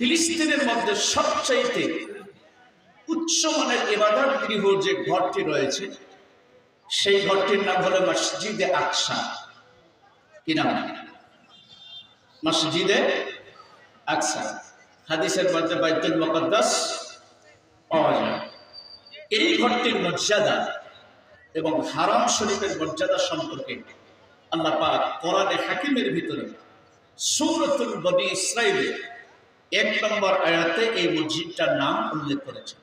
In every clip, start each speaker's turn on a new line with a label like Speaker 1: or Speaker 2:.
Speaker 1: ফিলিস্তিনের মধ্যে সবচাইতে উচ্চমানের ইবাদত গৃহ যে ঘরটি রয়েছে সেই ঘরটির নাম হলো মসজিদে আকসা। কি নাম? মসজিদে আকসা। হাদিসের মধ্যে বাইতুল মুকদ্দাস পাওয়া যায়। এই ঘরটির মর্যাদা এবং হারাম শরীফের মর্যাদা সম্পর্কে আল্লাহ পাক কোরআনে হাকিমের ভিতরে সূরাতুল বনী ইসরাঈলে 1 নম্বর আয়াতে এই মসজিদটার নাম উল্লেখ করেছেন।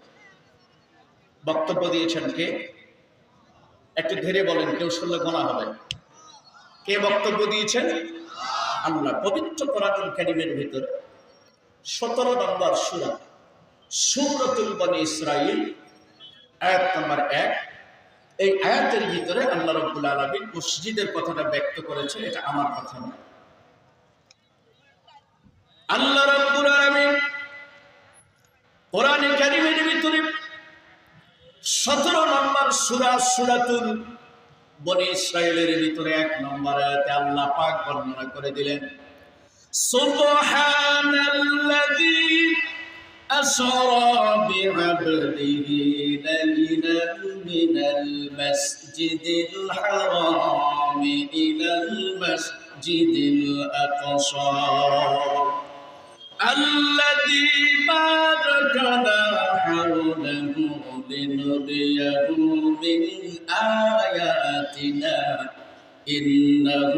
Speaker 1: বক্তব্য দিয়েছেন কে? একটু ধীরে বলেন, কেউ শুনলে গোনা হবে। কে বক্তব্য দিয়েছেন? আল্লাহ। পবিত্র কোরআনুল কারীমের ভিতরে 17 নম্বর সূরা সূরাতুল বনী ইসরাঈল আয়াত নম্বর 1, এই আয়াতের ভিতরে আল্লাহ রাব্বুল আলামিন মসজিদের কথাটা ব্যক্ত করেছে। এটা আমার কথা না, আল্লাহ রাব্বুল আলামিন কোরআনে কারীমের ভিতরে 17 নম্বর সূরা সূরাতুল বনী ইসরাঈলের ভিতরে 1 নম্বর আয়াতে আল্লাহ পাক বর্ণনা করে দিলেন, সুবহানাল্লাযী আসরা বি'আবদিহি লাইলান মিনাল মাসজিদিল হারাম ইলাল মাসজিদিল আকসা الذي باركنا حوله لنريه من آياتنا إنه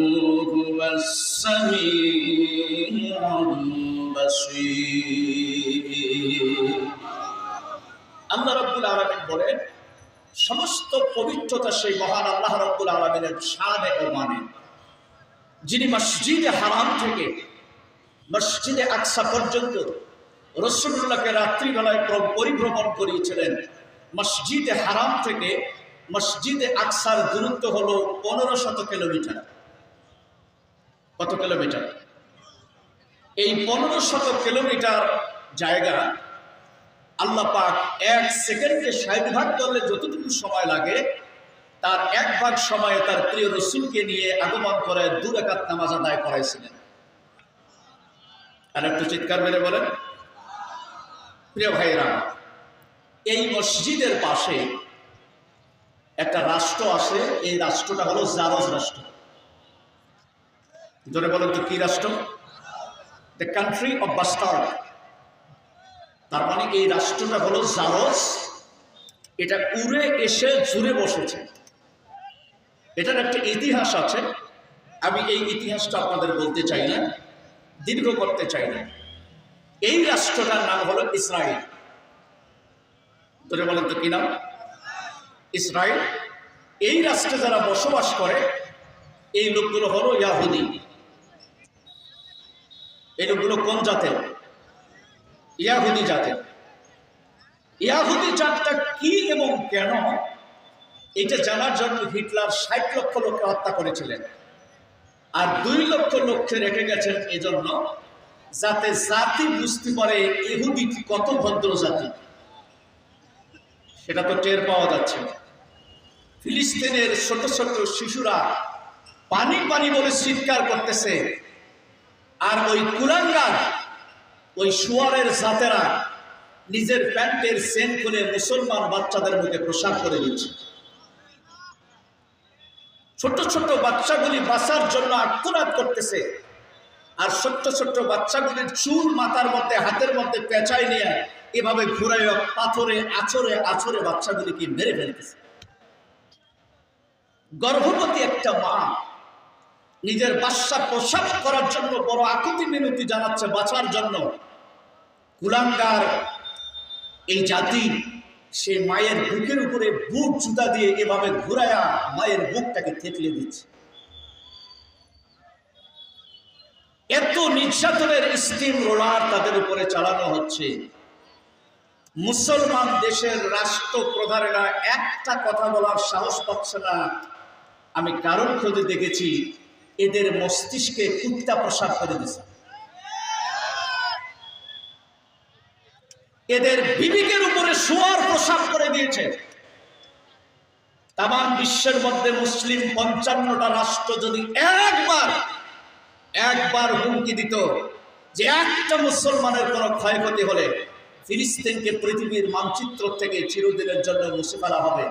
Speaker 1: هو السميع البصير। আল্লাহ রাব্বুল আলামিন বলেন, সমস্ত পবিত্রতা সেই মহান আল্লাহ রাব্বুল আলামিনের শানে ও মানে, যিনি মসজিদে হারাম থেকে মসজিদে আকসা পর্যন্ত রাসূলুল্লাহকে রাত্রিবেলায় পরিভ্রমণ করিয়েছিলেন। মসজিদে হারাম থেকে মসজিদে আকসার দূরত্ব হলো 1500 কিলোমিটার। কত কিলোমিটার? এই 1500 কিলোমিটার জায়গা আল্লাহ পাক 1 সেকেন্ডে 60 ভাগ করলে যতটুকু সময় লাগে তার 1 ভাগ সময়ে তার প্রিয় রাসূলকে নিয়ে আগমন করে 2 রাকাত নামাজ আদায় করাইছিলেন। আর একটু চিৎকার মেরে বলেন। প্রিয় ভাইরা, এই মসজিদের পাশে একটা রাষ্ট্র আছে, এই রাষ্ট্রটা হলো জারজ রাষ্ট্র। জোরে বলেন তো কি রাষ্ট্র? The country of bastard. তার মানে এই রাষ্ট্রটা হলো জারজ। এটা উড়ে এসে জুড়ে বসেছে। এটার একটা ইতিহাস আছে, আমি এই ইতিহাসটা আপনাদের বলতে চাই না, দীর্ঘ করতে চাই না। এই রাষ্ট্রটার নাম হলো ইসরায়েল। তোরে বলেন তো কি নাম? ইসরায়েল। এই রাষ্ট্রে যারা বসবাস করে এই লোকগুলো হলো ইয়াহুদি। এই লোকগুলো কোন জাতের? ইয়াহুদি জাতের। ইয়াহুদি জাতটা কি এবং কেন, এটা জানার জন্য হিটলার 60 লক্ষ লোককে হত্যা করেছিলেন, আর 2 লক্ষ লোককে রেখে গেছেন এজন্য যাতে জাতি বুঝতে পারে ইহুদি কত ভদ্র জাতি। সেটা তো টের পাওয়া যাচ্ছে। ফিলিস্তিনের ছোট ছোট শিশুরা পানি পানি বলে চিৎকার করতেছে, আর ওই কুলাঙ্গার, ওই শুয়ারের জাতেরা নিজের প্যান্টের চেন খুলে মুসলমান বাচ্চাদের মুখে প্রসাব করে দিচ্ছে। ছোট ছোট বাচ্চাগুলি বাঁচার জন্য আর্তনাদ করতেছে, আর ছোট্ট ছোট্ট বাচ্চাগুলির চুল মাথার মধ্যে হাতের মধ্যে পেঁচাই নিয়ে এভাবে ঘুরাই পাথরে আছরে আছরে বাচ্চাগুলিকে মেরে ফেলতেছে। গর্ভবতী একটা মা নিজের বাচ্চা প্রসাব করার জন্য বড় আকুতি মিনতি জানাচ্ছে বাঁচার জন্য। কুলাঙ্গার এই জাতি সে মায়ের বুকের উপরে বুক জুতা দিয়ে এভাবে ঘুরায়া মায়ের বুকটাকে থেতলে দিচ্ছে। এত নির্যাতনের স্টিম রোলার তাদের উপরে চালানো হচ্ছে। মুসলমান দেশের রাষ্ট্রপ্রধানেরা একটা কথা বলার সাহস পাচ্ছে না। আমি কারণ খুঁজে দেখেছি, এদের মস্তিষ্কে কুত্তা প্রসাব করে দিচ্ছে, এদের বিবেকের উপরে শুয়ার প্রসাব করে দিয়েছে। তামাম বিশ্বের মধ্যে মুসলিম 55টা রাষ্ট্র যদি একবার হুমকি দিত যে একটা মুসলমানের কোনো ক্ষয়ক্ষতি হলে ফিলিস্তিনকে পৃথিবীর মানচিত্র থেকে চিরদিনের জন্য মুছে ফেলা হবে,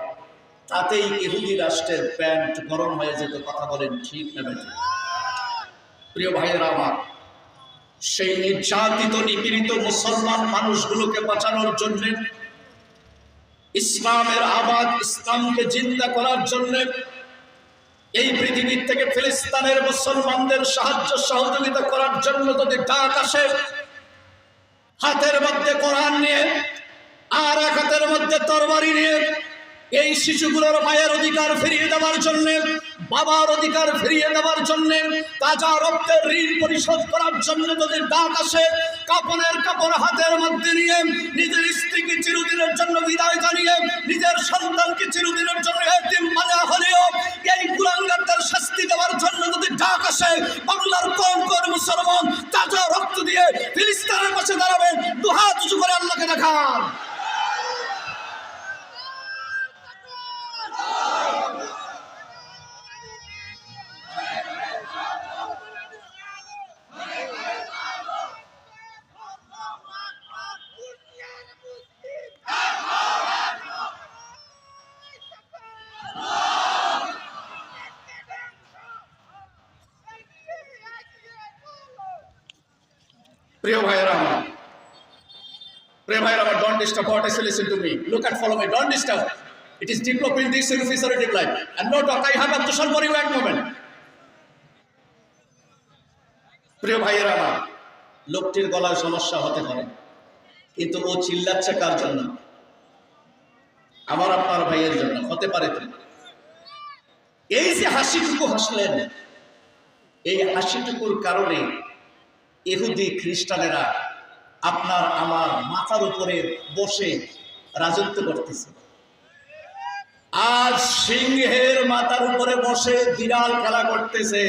Speaker 1: তাতেই ইহুদি রাষ্ট্রের প্যান্ট গরম হয়ে যেত। কথা বলেন ঠিক না বেঠিক? প্রিয় ভাইয়েরা আমার, সেই নির্যাতিত নিপীড়িত মুসলমান মানুষগুলোকে বাঁচানোর জন্য, ইসলামের আবাদ, ইসলামকে জিন্দা করার জন্য, এই পৃথিবীর থেকে ফিলিস্তিনের মুসলমানদের সাহায্য সহযোগিতা করার জন্য যদি ডাক আসে, হাতের মধ্যে কোরআন নিয়ে আর এক হাতের মধ্যে তরবারি নিয়ে এই শিশুগুলোর মায়ের অধিকার ফিরিয়ে দেওয়ার জন্য, বাবার অধিকার ফিরিয়ে দেওয়ার জন্য, তাজা রক্তের ঋণ পরিশোধ করার জন্য যদি ডাক আসে, কাপড়ের কাপড় হাতের মধ্যে নিয়ে নিজের স্ত্রীকে চিরদিনের জন্য বিদায় জানিয়ে, নিজের সন্তানকে চিরদিনের জন্য এতিম বানা হলেও এই কুলাঙ্গারদের শাস্তি দেওয়ার জন্য যদি ডাক আসে, বাংলার কোন কোন মুসলমান তাজা রক্ত দিয়ে ফিলিস্তিনের পাশে দাঁড়াবেন? দুহাত উঁচু করে আল্লাহকে দেখান। প্রিয় ভাইয়েরা আমার, don't disturb what I say, listen to me. Look and follow me, don't disturb. It is developing this representative life. And no talk, I have to for you at moment. প্রিয় ভাইয়েরা আমার, লোকটির গলায় সমস্যা হতে পারে, কিন্তু ও চিল্লাচ্ছে কার জন্য? আমার আপনার ভাইয়ের জন্য। হতে পারে তো। এই যে হাসিটুকু হাসলেন, এই হাসিটুকুর কারণে ইহুদি খ্রিস্টানেরা আপনার আমার মাথার উপরে বসে রাজত্ব করতেছে। আজ সিংহের মাথার উপরে বসে বিড়াল খেলা করতেছে,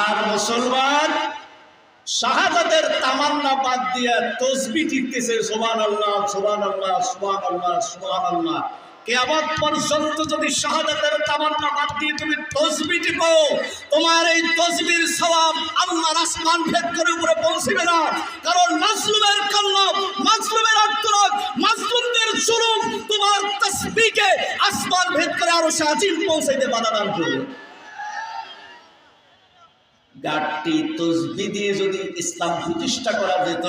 Speaker 1: আর মুসলমান শাহাদাতের তামান্না বাদ দিয়ে তসবিহ টিপতেছে, সুবহানাল্লাহ সুবহানাল্লাহ সুবহানাল্লাহ সুবহানাল্লাহ। কিয়ামত পর্যন্ত যদি শাহাদাতের তামান্না বাদ দিয়ে তুমি তসবিহ টিপো, তোমার এই তসবির সওয়াব আল্লাহর আসমান ভেদ করে উপরে পৌঁছবে না। কারণ মাজলুমের কান্না, মাজলুমের আর্তনাদ, মাজলুমদের জুলুম তোমার তসবিহকে আসমান ভেদ করে আরশে আজিম পৌঁছাইতে বাধা দান করবে। গাট্টি তসবিহ দিয়ে যদি ইসলাম প্রতিষ্ঠা করা যেত,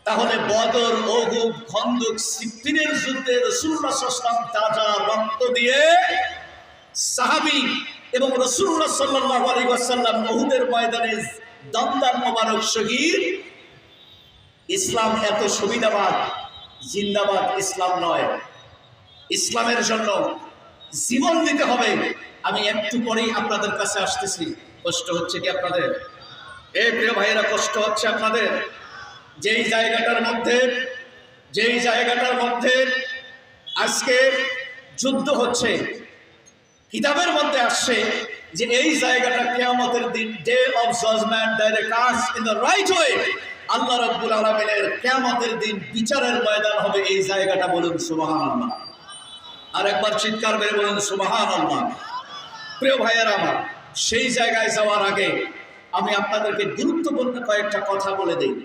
Speaker 1: তাহলে বদর, উহুদ, খন্দক, সিফফিনের যুদ্ধে রাসূলুল্লাহ সাল্লাল্লাহু আলাইহি ওয়াসাল্লাম তাজা রক্ত দিয়ে সাহাবী এবং রাসূলুল্লাহ সাল্লাল্লাহু আলাইহি ওয়াসাল্লাম উহুদের ময়দানে দমদাম মোবারক শহীদ। ইসলাম এত সুবিধাবাদ, জিন্দাবাদ ইসলাম নয়। ইসলামের জন্য জীবন দিতে হবে। আমি একটু পরেই আপনাদের কাছে আসতেছি। কষ্ট হচ্ছে কি আপনাদের? এই প্রিয় ভাইয়েরা, কষ্ট হচ্ছে আপনাদের? যেই জায়গাটার মধ্যে আজকে যুদ্ধ হচ্ছে, কিতাবের মধ্যে আসছে যে এই জায়গাটা কিয়ামতের দিন, ডে অফ জাজমেন্ট, ডাইরেক্ট কাজ ইন দ্য রাইট ওয়ে। আল্লাহ রাব্বুল আলামিনের কিয়ামতের দিন বিচারের ময়দান হবে এই জায়গাটা। বলুন সুবহানাল্লাহ। আর একবার চিৎকার করে বলুন সুবহানাল্লাহ। প্রিয় ভাইয়েরা আমার, সেই জায়গায় যাওয়ার আগে আমি আপনাদেরকে গুরুত্বপূর্ণ কয়েকটা কথা বলে দিই।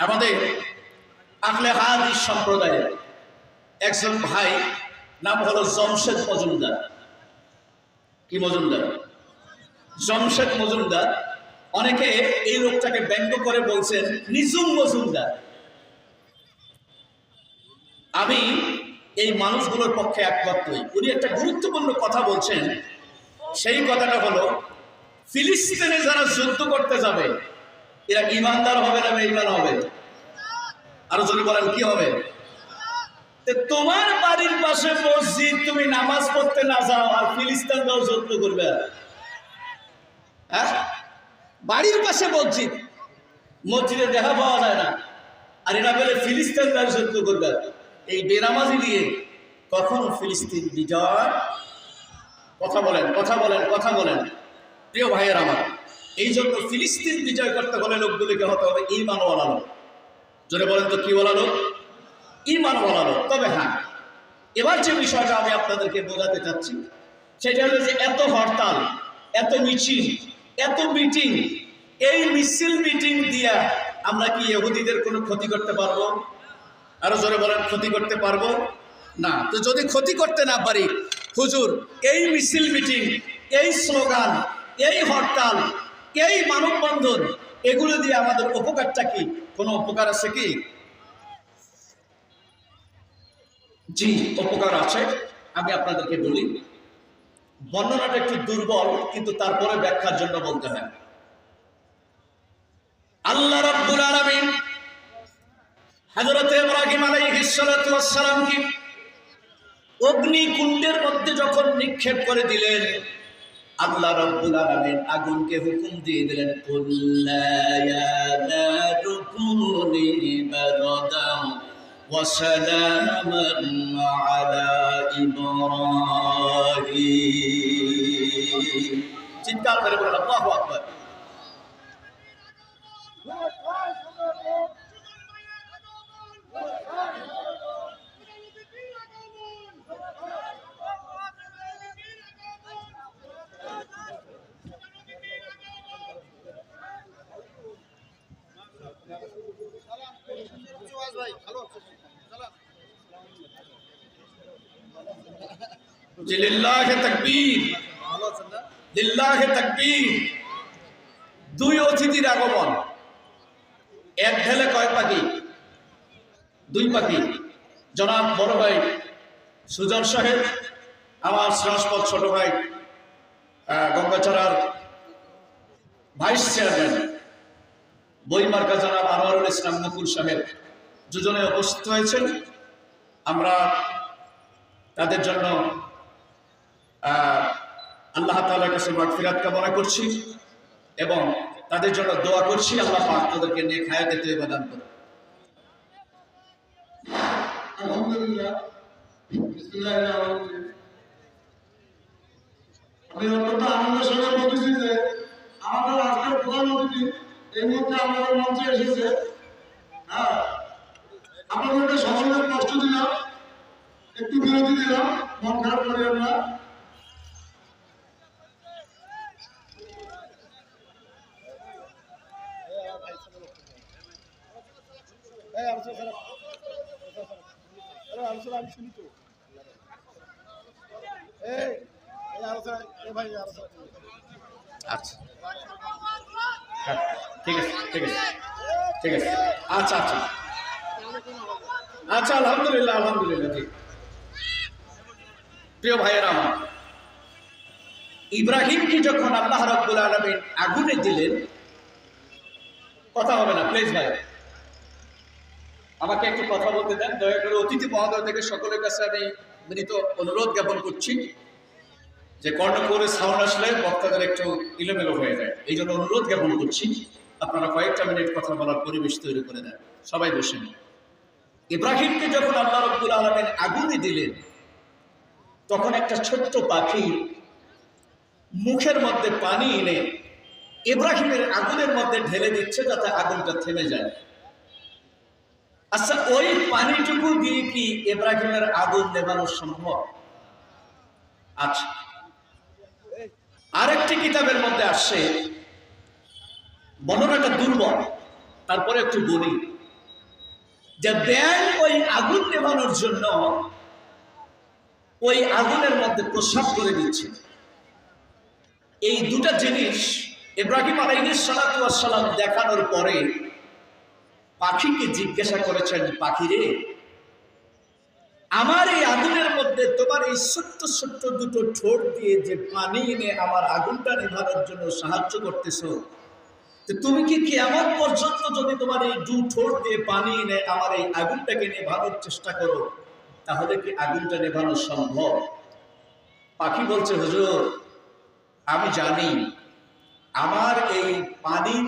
Speaker 1: আমাদের আহলে হাদিস সম্প্রদায়ের একজন ভাই, নাম হলো জমশেদ মজুমদার। কি মজুমদার? জমশেদ মজুমদার। অনেকে এই লোকটাকে ব্যঙ্গ করে বলছেন নিজুম মজুমদার। আমি এই মানুষগুলোর পক্ষে একমত নই। উনি একটা গুরুত্বপূর্ণ কথা বলছেন। সেই কথাটা হলো, ফিলিস্তিনে যারা যুদ্ধ করতে যাবে এরা ইমানদার হবে না বেঈমান হবে? আরো যদি বলেন কি হবে? তোমার বাড়ির পাশে মসজিদ, তুমি নামাজ পড়তে না যাও আর ফিলিস্তিন যাও যুদ্ধ করবে? হ্যাঁ, বাড়ির পাশে মসজিদ, মসজিদে দেখা পাওয়া যায় না, আর এরা বলে ফিলিস্তিন যাও যুদ্ধ করবে। এই বেনামাজি দিয়ে কখনো ফিলিস্তিন বিজয়? কথা বলেন, কথা বলেন, কথা বলেন। প্রিয় ভাইয়ের আমার, এই জন্য ফিলিস্তিন বিজয় করতে হলে লোকগুলিকে হতে হবে ঈমানওয়ালা লোক। জোরে বলেন তো কি বলা লোক? ঈমানওয়ালা লোক। তবে হ্যাঁ, এবার যে বিষয়টা আমি আপনাদেরকে বোঝাতে চাচ্ছি সেটা হলো যে এত হরতাল, এত মিছিল, এত মিটিং, এই মিছিল মিটিং দিয়া আমরা কি ইহুদিদের কোনো ক্ষতি করতে পারবো? আরো জোরে বলেন, ক্ষতি করতে পারবো না। তো যদি ক্ষতি করতে না পারি, হুজুর এই মিছিল মিটিং, এই স্লোগান, এই হরতাল, এই মানববন্ধন, এগুলো দিয়ে আমাদের উপকারটা কি? কোনো উপকার আছে কি? জি, উপকার আছে। আমি আপনাদেরকে বলি, বর্ণনাটা একটু দুর্বল, কিন্তু তারপরে ব্যাখ্যার জন্য বলতে হয়। আল্লাহ রাব্বুল আলামিন হযরত ইব্রাহিম আলাইহিস সালাতু ওয়াস সালামকে অগ্নিকুণ্ডের মধ্যে যখন নিক্ষেপ করে দিলেন, আল্লাহ রাব্বুল আলামিন আগুনকে হুকুম দিয়ে দিলেন, কুল্লা ইয়া নারু কুনি বারদান ওয়া সালামান আলা ইব্রাহিম। চিৎকার করে বলেন আল্লাহু আকবার। লিল্লাহি তাকবীর, লিল্লাহি তাকবীর। দুই অতিথির আগমন, এক ঢেলে কয় পাখি? দুই পাখি। জনাব বড় ভাই সুজন সাহেব, আমার শ্রীহস্পদ ছোট ভাই গঙ্গাচড়ার ভাইস চেয়ারম্যান বইমার্কা জনাব আনোয়ারুল ইসলাম মুকুল সাহেব দুজনে উপস্থিত হয়েছেন। আমরা তাদের জন্য আল্লাহ তাআলার কাছে মাগফিরাত কামনা করছি এবং তাদের জন্য দোয়া করছি, আল্লাহ পাক তাদেরকে নেক হায়াতে তয়্যিবা দান করুন।
Speaker 2: আলহামদুলিল্লাহ, বিসমিল্লাহির রহমানির রহিম। আমি অত্যন্ত আনন্দের সঙ্গে বলতেছি যে আমাদের আজকের প্রধান অতিথি এই মুহূর্তে আমাদের মঞ্চে এসেছে। হ্যাঁ, আপনাদেরকে সকলের কষ্ট দিলাম, একটু বিরতি দিলাম, মন খারাপ করি আমরা।
Speaker 1: আচ্ছা, ঠিক আছে, ঠিক আছে, ঠিক আছে। আচ্ছা আচ্ছা আচ্ছা, আলহামদুলিল্লাহ, আলহামদুলিল্লাহ। জি, প্রিয় ভাইয়েরা আমার, ইব্রাহিমকে যখন আল্লাহ রাব্বুল আলামিন আগুনে দিলেন, কথা হবে না প্লিজ ভাই, আমাকে একটু কথা বলতে দেন দয়া করে। অতিথি মহোদয় থেকে সকলের কাছে আমি বিনীত অনুরোধ জ্ঞাপন করছি যে কর্ণপুরে সাউন্ড আসলে বক্তাদের একটু ইলোমেলো হয়ে যায়, এই জন্য অনুরোধ জ্ঞাপন করছি আপনারা কয়েকটা মিনিট কথা বলার পরিবেশ তৈরি করে দেন। সবাই বসেন। ইব্রাহিমকে যখন আল্লাহ রাব্বুল আলামিন আগুনে দিলেন, তখন একটা ছোট্ট পাখি মুখের মধ্যে পানি এনে ইব্রাহিমের আগুনের মধ্যে ঢেলে দিচ্ছে যাতে আগুনটা থেমে যায়। আচ্ছা, ওই পানিটুকু দিয়ে কি ইব্রাহিমের আগুন নেভানো সম্ভব? আচ্ছা, আরেকটি কিতাবের মধ্যে আসছে, বর্ণনাটা দুর্বল, তারপরে একটু বলি, যে ব্যাঙ ওই আগুন নেভানোর জন্য ওই আগুনের মধ্যে প্রস্রাব করে দিচ্ছে। এই দুটা জিনিস ইব্রাহিম আলাইহিস সালাতু ওয়াস সালাম দেখানোর পরে পাখিকে জিজ্ঞাসা করেছেন, পাখি রে, আমার এই আগুনের মধ্যে তোমার এই ছোট্ট ছোট্ট দুটো ঠোঁট দিয়ে যে পানি এনে আমার আগুনটা নেভানোর জন্য সাহায্য করতেছো, তো তুমি কি কিয়ামত পর্যন্ত যদি তোমার এই দু ঠোঁট দিয়ে পানি এনে আমার এই আগুনটাকে নেভানোর চেষ্টা করো, তাহলে কি আগুনটা নেভানো সম্ভব? পাখি বলছে, হুজুর আমি জানি আমার এই পানির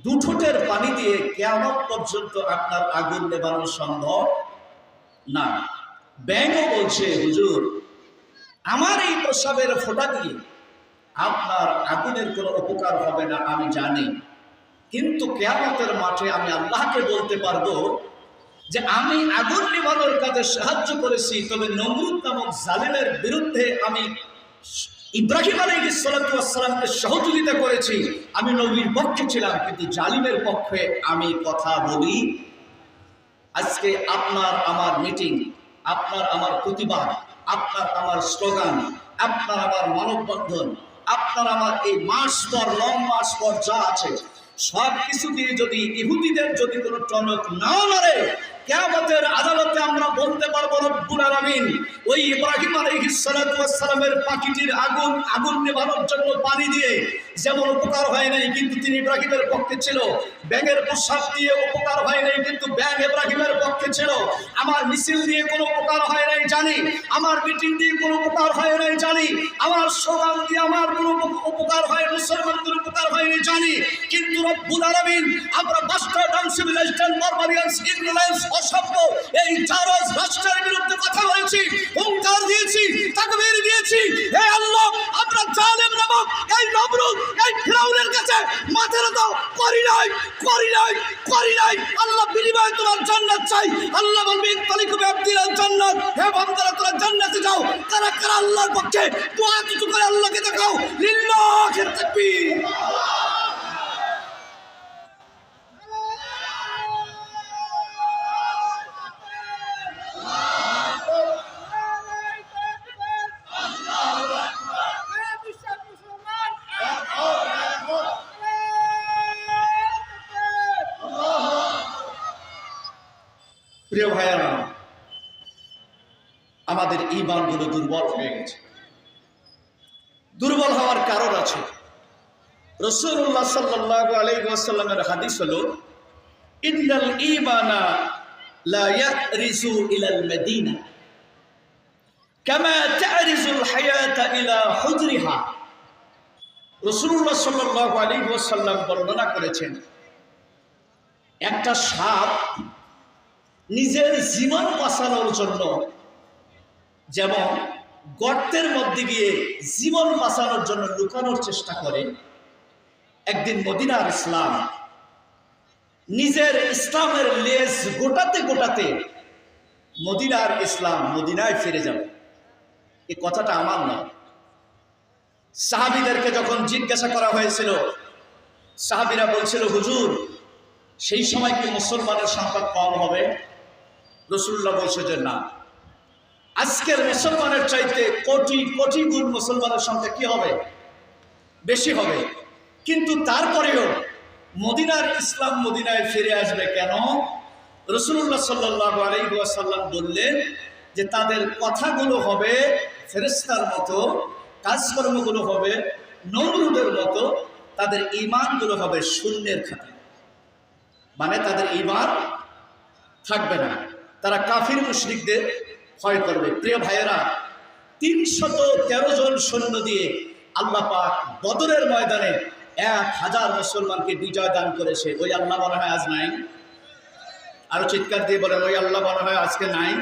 Speaker 1: দু ঠোঁটের পানি দিয়ে কিয়ামত পর্যন্ত আপনার আগুন নেভানো সম্ভব না। ব্যাঙও বলছে, হুজুর আমার এই প্রস্রাবের ফোঁটা দিয়ে আপনার আগুনের কোনো উপকার হবে না আমি জানি, কিন্তু কিয়ামতের মাঠে আমি আল্লাহকে বলতে পারবো যে আমি আগুন নিভানোর কাজে সাহায্য করেছি, তবে নমরুদ নামক জালিমের বিরুদ্ধে আমি ইব্রাহিম আলাইহিস সালাতু ওয়াস সালামকে সহযোগিতা করেছি, আমি নবীর পক্ষে ছিলাম, কিন্তু জালিমের পক্ষে আমি কথা বলি। আজকে আপনার আমার মিটিং, আপনার আমার প্রতিবাদ, আপনার আমার স্লোগান, আপনার আমার মানববন্ধন, আপনার আমার এই মার্চ পর লং মার্চ পর যা আছে সব কিছু দিয়ে যদি ইহুদিদের যদি কোনো টনক না মারে, কিয়ামতের আদালতে আমরা বলতে পারবো রব্বুল আলামিন ওই ইব্রাহিম আলাইহিস সালাতু ওয়াস সালামের পাখিটির আগুন নেভানোর জন্য পানি দিয়ে যেমন উপকার হয় নাই কিন্তু তিনি ইব্রাহিমের পক্ষে ছিল, ব্যাঙের প্রসাব দিয়ে উপকার হয় নাই কিন্তু ব্যাঙ ইব্রাহিমের পক্ষে ছিল, আমার মিছিল দিয়ে কোনো উপকার হয় নাই জানি, আমার মিটিং দিয়ে কোনো উপকার হয় নাই জানি, আমার স্লোগান দিয়ে আমার কোনো উপকার হয় মুসলমানদের উপকার হয়নি জানি, কিন্তু রব্বুল আলামিন আমরা বাস্টার্ড আনসিভিলাইজড বারবারিয়ানস ইগনোরেন্স অসভ্য এই জারজ রাষ্ট্রের বিরুদ্ধে কথা বলেছি, হুঙ্কার দিয়েছি, তাকবীর দিয়েছি। হে আল্লাহ, আমরা জালেম নামক এই নমরুদ এই ফিরাউনের কাছে মাথা নত করি নাই। আল্লাহ বিনিময়ে তোমার জান্নাত চাই। আল্লাহ বলবেন তালিকুবে আব্দিলাল জান্নাত, হে বান্দারা তোমরা জান্নাতে যাও। কারা কারা আল্লাহর পক্ষে দোয়া কিছু করে আল্লাহকে দেখাও। লিল্লাহি তাকবীর। প্রিয় ভাইয়েরা, আমাদের ঈমানগুলো দুর্বল হয়ে গেছে। দুর্বল হওয়ার কারণ আছে। রাসূলুল্লাহ সাল্লাল্লাহু আলাইহি ওয়াসাল্লামের হাদিস হলো, ইন্নাল ঈমানা লা ইয়ারিজু ইলাল মাদিনা কামা তারিজুল হায়াতা ইলা হুজরিহা। রাসূলুল্লাহ সাল্লাল্লাহু আলাইহি ওয়াসাল্লাম বর্ণনা করেছেন, একটা সাপ নিজের জীবন বাঁচানোর জন্য যেমন গর্তের মধ্যে গিয়ে জীবন বাঁচানোর জন্য লুকানোর চেষ্টা করে, একদিন মদিনার ইসলাম নিজের ইসলামের লেজ গোটাতে গোটাতে মদিনার ইসলাম মদিনায় ফিরে যাবে। এই কথাটা আমার না। সাহাবীদেরকে যখন জিজ্ঞাসা করা হয়েছিল, সাহাবীরা বলছিল, হুজুর সেই সময় কি মুসলমানের সংখ্যা কম হবে? রাসূলুল্লাহ বলছে যে না, আজকের মুসলমানের চাইতে কোটি কোটি গুণ মুসলমানের সংখ্যা কি হবে? বেশি হবে। কিন্তু তারপরেও মদিনার ইসলাম মদিনায় ফিরে আসবে কেন? রাসূলুল্লাহ সাল্লাল্লাহু আলাইহি ওয়াসাল্লাম বললেন যে তাদের কথাগুলো হবে ফেরেশতার মতো, কাজকর্মগুলো হবে নমরুদের মতো, তাদের ঈমানগুলো হবে শূন্যের খাতায়। মানে তাদের ঈমান থাকবে না, তারা কাফির মুশরিকদের ভয় করবে। প্রিয় ভাইয়েরা, ৩১৩ জন সৈন্য দিয়ে আল্লাহ পাক বদরের ময়দানে ১,০০০ মুসলমানকে বিজয় দান করেছে। ওই আল্লাহ মনে হয় আজ নাই? আরো চিৎকার দিয়ে বলেন, ওই আল্লাহ মনে হয় আজকে নাই?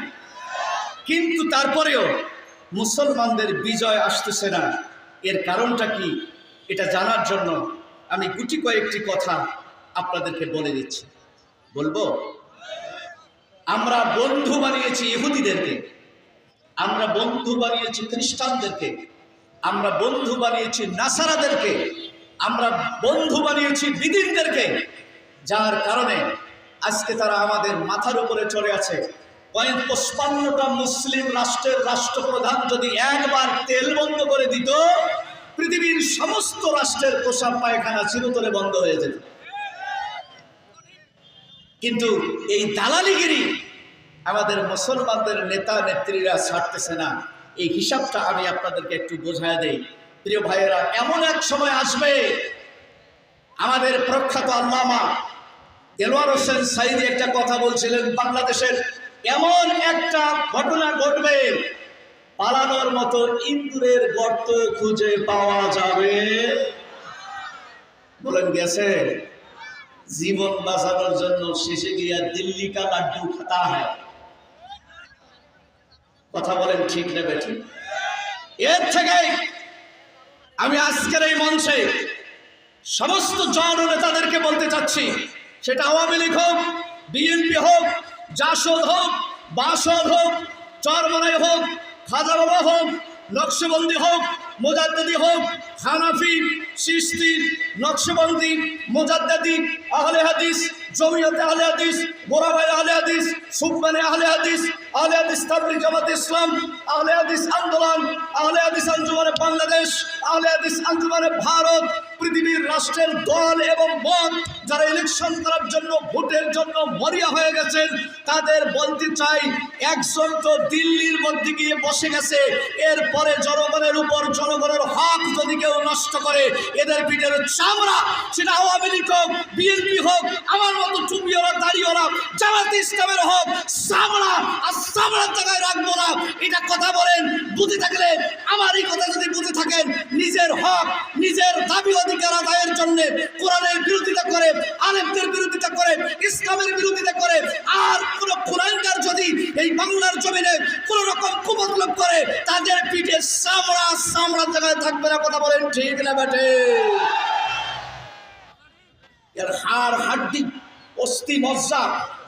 Speaker 1: কিন্তু তারপরেও মুসলমানদের বিজয় আসতেছে না। এর কারণটা কি? এটা জানার জন্য আমি গুটি কয়েকটি কথা আপনাদেরকে বলে দিচ্ছি। বলবো? আমরা বন্ধু বানিয়েছি ইহুদিদেরকে, আমরা বন্ধু বানিয়েছি খ্রিস্টানদেরকে, আমরা বন্ধু বানিয়েছি নাসারাদেরকে, আমরা বন্ধু বানিয়েছি বিদিনদেরকে, যার কারণে আজকে তারা আমাদের মাথার উপরে চড়ে আছে। ৫৫টা মুসলিম রাষ্ট্রের রাষ্ট্রপ্রধান যদি একবার তেল বন্ধ করে দিত, পৃথিবীর সমস্ত রাষ্ট্রের প্রসাব পায়খানা চিরতরে বন্ধ হয়ে যেত। কিন্তু এই দালালিগিরি আমাদের মুসলমানদের নেতা নেত্রীরা ছাড়তেছে না। এই হিসাবটা আমি আপনাদেরকে একটু বোঝায় দেই। প্রিয় ভাইয়েরা, এমন এক সময় আসবে, আমাদের প্রখ্যাত আল্লামা দেলোয়ার হোসেন সাঈদী একটা কথা বলছিলেন, বাংলাদেশের এমন একটা ঘটনা ঘটবে, পালানোর মতো ইন্দুরের গর্ত খুঁজে পাওয়া যাবে। বলেন গেছে? জীবন বাঁচানোর জন্য শেষে গিয়া দিল্লি কা লাড্ডু খাতা হয়। কথা বলেন ঠিক না বেঠিক? এর থেকে আমি আজকের এই মঞ্চে সমস্ত জননেতাদেরকে বলতে চাচ্ছি, সেটা আওয়ামী লীগ হোক, বিএনপি হোক, জাসদ হোক, বাসদ হোক, চরমনাই হোক, খাজা বাবা হোক, নকশবন্দি হোক, মুজাদ্দিদি হোক, হানাফি, চিশতি, নকশবন্দি, মুজাদ্দিদি, আহলে হাদিস, জমিয়তে আহলে হাদিস, গোরাবাই আহলে হাদিস, সুবহানে আহলে হাদিস, আহলে হাদিস তাবলীগ জামাত ইসলাম, আহলে হাদিস আন্দোলন, আহলে হাদিস আঞ্জুমানে বাংলাদেশ, আহলে হাদিস আঞ্জুমানে ভারত, পৃথিবীর রাষ্ট্রের দল এবং মত যারা ইলেকশন করার জন্য ভোটের জন্য মরিয়া হয়ে গেছেন, তাদের বলতে চাই, একজন তো দিল্লির মধ্যে গিয়ে বসে গেছে, এরপরে জনগণের উপর জনগণের হক যদি কেউ নষ্ট করে, এদের পিঠের চামড়া, সেটা আওয়ামী লীগ হোক, বিএনপি হোক, আমার মতো টুপিওয়ালা দাড়িওয়ালা জামাত ইসলামের হোক, চামড়া আর চামড়ার জায়গায় রাখবো না। এটা কথা বলেন, বুঝে থাকলে আমার এই কথা যদি বুঝে থাকেন, নিজের হক, নিজের দাবি অধিকার আদায়ের জন্য কোরআনের বিরোধিতা করে, আলেমদের বিরোধিতা করে, ইসলামের বিরোধিতা করে, আর কোন কোরআনকার যদি এই বাংলার জমিনে কোন রকম কুমতলব করে, তাদের পিঠে চামড়া চামড়ার জায়গায় থাকবে না। কথা বলেন ঠিক না বেটে? এর হাড় হাড্ডি, অস্থি মজ্জা,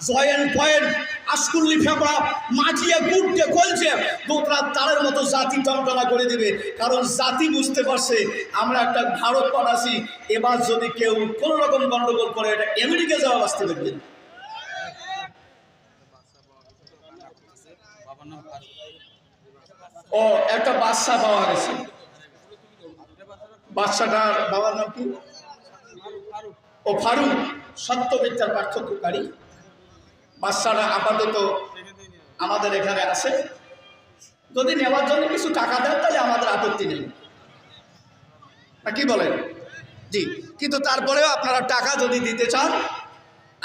Speaker 1: জয়েন্ট পয়েন্ট, আশকুল্লি ফেপড়া, মাটিয়ে গুড়তে কলছে দুধরা তারের মতো জাতি টনটনা করে দিবে। কারণ জাতি বুঝতে পারছে আমরা একটা ভারত পাঠাছি, এবার যদি কেউ কোনো রকম গন্ডগোল করে, এটা আমেরিকা যাওয়া বাঁচতে পারবেন। ও একটা বাচ্চা পাওয়া গেছে, বাচ্চাটার বাবার নাম কি? ও ফারুক। সত্য মিথ্যার পার্থক্যকারী। বাচ্চাটা আপাতত আমাদের এখানে আছে, যদি নেওয়ার জন্য কিছু টাকা দেন তাহলে আমাদের আপত্তি নেই, না কি বলেন? জি, কিন্তু তারপরেও আপনারা টাকা যদি দিতে চান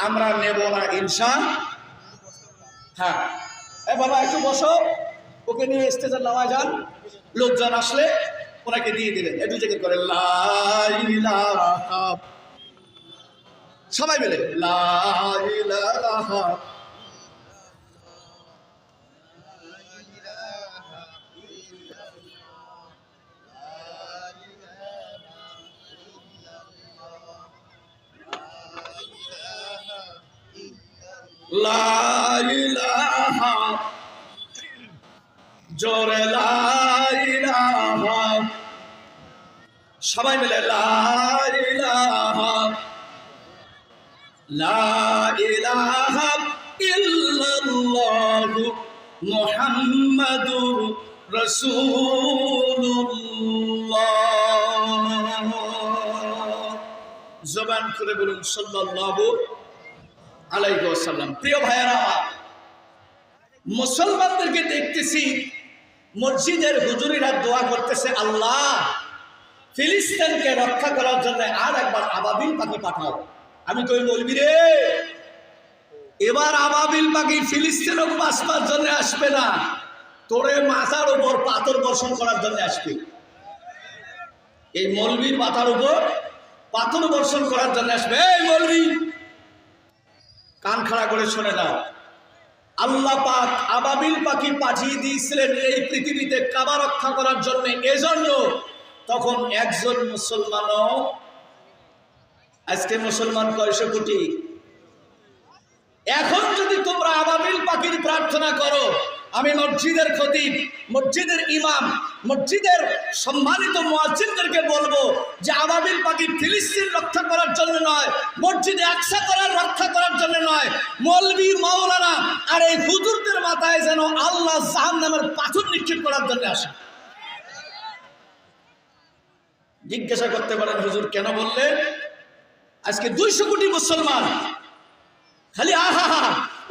Speaker 1: আমরা নেব না ইনশা। হ্যাঁ, এ বাবা একটু বসো, ওকে নিয়ে স্টেজের নামায় যান, লোকজন আসলে ওনাকে দিয়ে দিলেন। একটু জিকির করে লা ইলাহা, সবাই মিলে লা ইলাহা। লা ইলাহা, জোরে লা ইলাহা, সবাই মিলে লা ইলাহা, লা ইলাহা ইল্লাল্লাহু মুহাম্মাদুর রাসূলুল্লাহ। জবান করে বলুন সাল্লাল্লাহু আলাইহি ওয়াসাল্লাম। প্রিয় ভাইয়েরা, মুসলমানদেরকে দেখতেছি মসজিদের হুজুরিরা দোয়া করতেছে, আল্লাহ ফিলিস্তিনকে রক্ষা করার জন্য আর একবার আবাবিল পাখি পাঠাও। আমি কই বলবি রে, এবার আবাবিল পাখি ফিলিস্তিন বাঁচবার জন্য আসবে না, তোরে মাথার উপর পাথর বর্ষণ করার জন্য আসবে। এই মৌলবীর মাথার উপর পাথর বর্ষণ করার জন্য আসবে। এই মৌলবী, কান খাড়া করে শুনে নাও, আল্লাহ পাক আবাবিল পাখি পাঠিয়ে দিয়েছিলেন এই পৃথিবীতে কাবা রক্ষা করার জন্য। এজন্য তখন একজন মুসলমানও, আজকে মুসলমান কয়শো কোটি, এখন যদি তোমরা আবাবিল পাখির প্রার্থনা করো, আমি মসজিদের খতিব, মসজিদের ইমাম, মসজিদের সম্মানিত মুয়াজ্জিনদেরকে বলবো যে আবাবিল পাখি ফিলিস্তিন রক্ষা করার জন্য নয়, মসজিদে আকসা রক্ষা করার জন্য নয়, মৌলবী মাওলানা আর এই হুজুরদের মাথায় যেন আল্লাহ জাহান্নামের পাথর নিক্ষেপ করার জন্য আসে। জিজ্ঞাসা করতে পারেন হুজুর কেন বললেন? আজকে 200 কোটি মুসলমান খালি আহা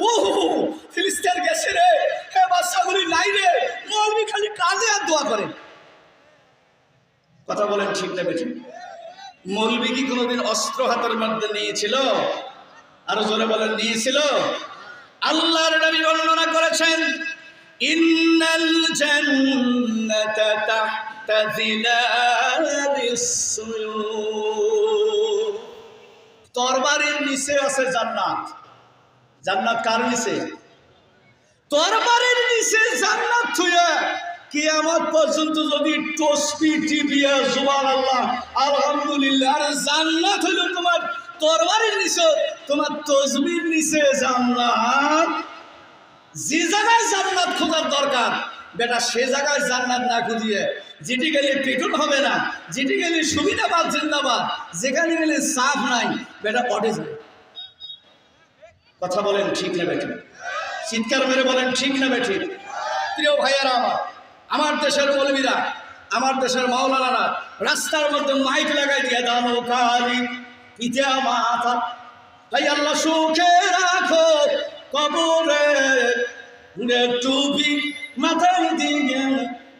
Speaker 1: ও ফিলিস্তিন গেছে রে, হে বাচ্চাগুলি নাই রে, মৌলবী খালি কাঁদে আর দোয়া করে। কথা বলেন ঠিক না বেঠিক? মৌলবী কি কোনোদিন অস্ত্র হাতের মধ্যে নিয়েছিল? আরো জোরে বলেন, নিয়েছিল? আল্লাহর নবী বর্ণনা করেছেন, ইন্নাল জান্নাতা তাহতা যিলালিস সুয়ুর। তরবারির নিচে আছে জান্নাত। জান্নাত কার নিচে? তরবারির নিচে জান্নাত থুয়া কিয়ামত পর্যন্ত যদি তসবিহ টিপিয়া সুবহানাল্লাহ আলহামদুলিল্লাহ, আর জান্নাত হইল তোমার তরবারির নিচে, তোমার তসবিহর নিচে জান্নাত। যে জায়গায় জান্নাত খোঁজার দরকার, বেটা সে জায়গায় জান্নাত না খুঁজিয়ে যেটি গেলে পেটুন হবে না, যেটি গেলে সুবিধাবাদ জিন্দাবাদ, যেখানে গেলে সাফ নাই বেটা পটে যায়। কথা বলেন ঠিক না বেঠিক? চিৎকার মেরে বলেন ঠিক না বেঠিক? প্রিয় ভাইয়ারা আমার দেশের মৌলবীরা, আমার দেশের মাওলানারা রাস্তার মধ্যে মাইক লাগাই দিয়ে দানো কালি পিতা মাতা তাই আল্লাহ সুখে রাখো কবরে টুপি মাথায় দিয়ে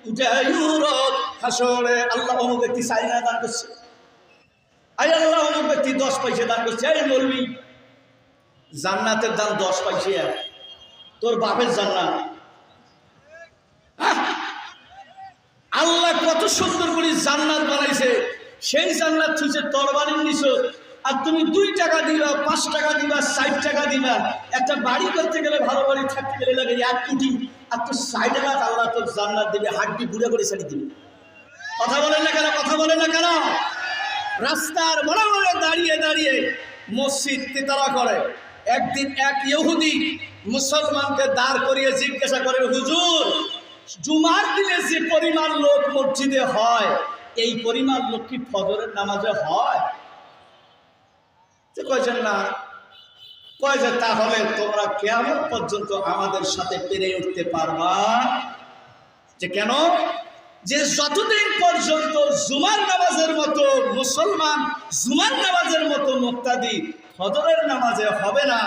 Speaker 1: উঠায়ুরত হাসরে। আল্লাহ অমুক ব্যক্তি 4 দান করছে, আই আল্লাহ অমুক ব্যক্তি 10 পয়সা দান করছে। এই বলবি জান্নাতের দাম 10 পয়সা, তোর বাপের জান্নাত। আল্লাহ কত সুন্দর করে জান্নাত বানাইছে, সেই জান্নাত ছুঁচে তরবারির নিছো, আর তুমি 2 টাকা দিবা, 5 টাকা দিবা, 60 টাকা দিবা। একটা বাড়ি করতে গেলে, ভালো বাড়ি থাকতে গেলে লাগে 1 কোটি, আর তোর 60 লাখ আল্লাহ তোর জান্নাত দিবে, হাড্ডি বুড়ে করে ছেড়ে দিবে। কথা বলেন না কেন? কথা বলেন না কেন? রাস্তার মনে মনে দাঁড়িয়ে দাঁড়িয়ে মসজিদ তেতারা করে। একদিন এক ইহুদি মুসলমানকে দাঁড় করিয়ে জিজ্ঞাসা করে, হুজুর জুমার দিনে যে পরিমাণ লোক মসজিদে হয়, এই পরিমাণ লোক কি ফজরের নামাজে হয়? কয়েছেন না, কয় যে তাহলে তোমরা কিয়ামত পর্যন্ত আমাদের সাথে পেরে উঠতে পারবা। যে কেন? যে যতদিন পর্যন্ত জুমার নামাজের মতো মুসলমান জুমার নামাজের মতো মুক্তাদি ফজরের নামাজে হবে না,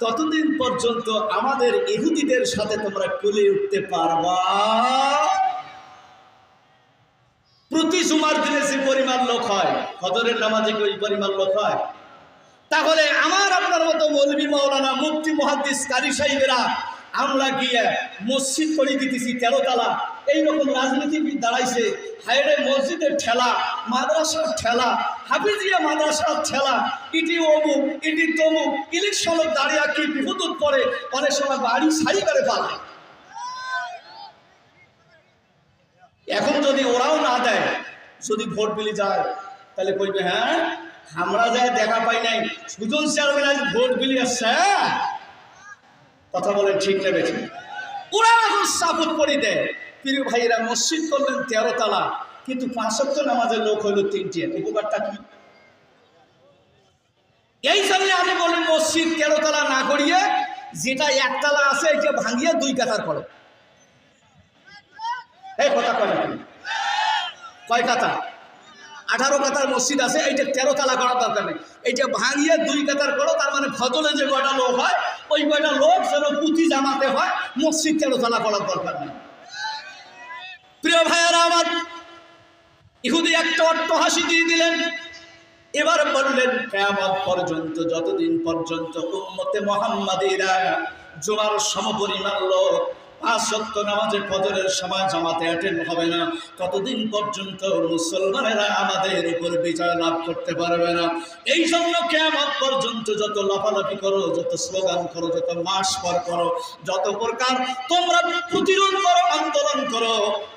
Speaker 1: ততদিন পর্যন্ত আমাদের ইহুদিদের সাথে তোমরা কুলে উঠতে পারবা। প্রতি জুমার দিনে যে পরিমাণ লোক হয়, ফজরের নামাজে ওই পরিমাণ লোক হয়। তাহলে আমার আপনার মতো মৌলবী মাওলানা মুফতি মুহাদ্দিস কারি সাহেবেরা আমরা গিয়ে মসজিদ করে দিতেছি 13 তলা, এইরকম রাজনীতিবিদ দাঁড়াইছে, হায়রে মসজিদের ঠেলা, মাদ্রাসার ঠেলা, হাফিজিয়া মাদ্রাসার ঠেলা, ইটি অমুক ইটি তমুক, ইলেকশনের দাঁড়িয়ে কি বিপদ করে, অনেক সময় বাড়ি সারি করে পালায়। এখন যদি ওরাও না দেয়, যদি ভোট বিলি যায়, তাহলে কইবে হ্যাঁ আমরা যাই দেখা পাই নাই, সুজন চেয়ারম্যান আজ ভোট বিলি আসছে। কথা বলেন ঠিক না বেঠিক? ওরা এখন সাপোর্ট করে দেয়। প্রিয় ভাইয়েরা, মসজিদ করলেন 13 তলা, কিন্তু 5 ওয়াক্ত নামাজের লোক হইল 3টে, উপকারটা কি? এই জন্য আমি বলি মসজিদ 13 তলা না করিয়ে যেটা 1 তলা আছে এটা ভাঙিয়ে 2 কাতার করো। এই কথা কয় নাকি? কয় কাতার? 18 কাতার মসজিদ আছে, এইটা 13 তলা করার দরকার নেই, এইটা ভাঙিয়ে 2 কাতার করো। তার মানে ফজলে যে কয়টা লোক হয়, ওই কয়টা লোক যেন পুঁতি জামাতে হয়, মসজিদ 13 তলা করার দরকার নেই। প্রিয় ভাইয়েরা আমার, ইহুদি একটা অট্টহাসি দিয়ে দিলেন। এবার বললেন কিয়ামত পর্যন্ত, যতদিন পর্যন্ত উম্মতে মুহাম্মাদীরা জুমার সমপরিমাণ লোক 5 ওয়াক্ত নামাজে ফজরের সময় জামাতে অ্যাটেন্ড হবে না, ততদিন পর্যন্ত মুসলমানেরা আমাদের উপর বিজয় লাভ করতে পারবে না। এই জন্য কিয়ামত পর্যন্ত যত লাফালাফি করো, যত স্লোগান করো, যত মাস পর করো, যত প্রকার তোমরা প্রতিরোধ করো, আন্দোলন করো,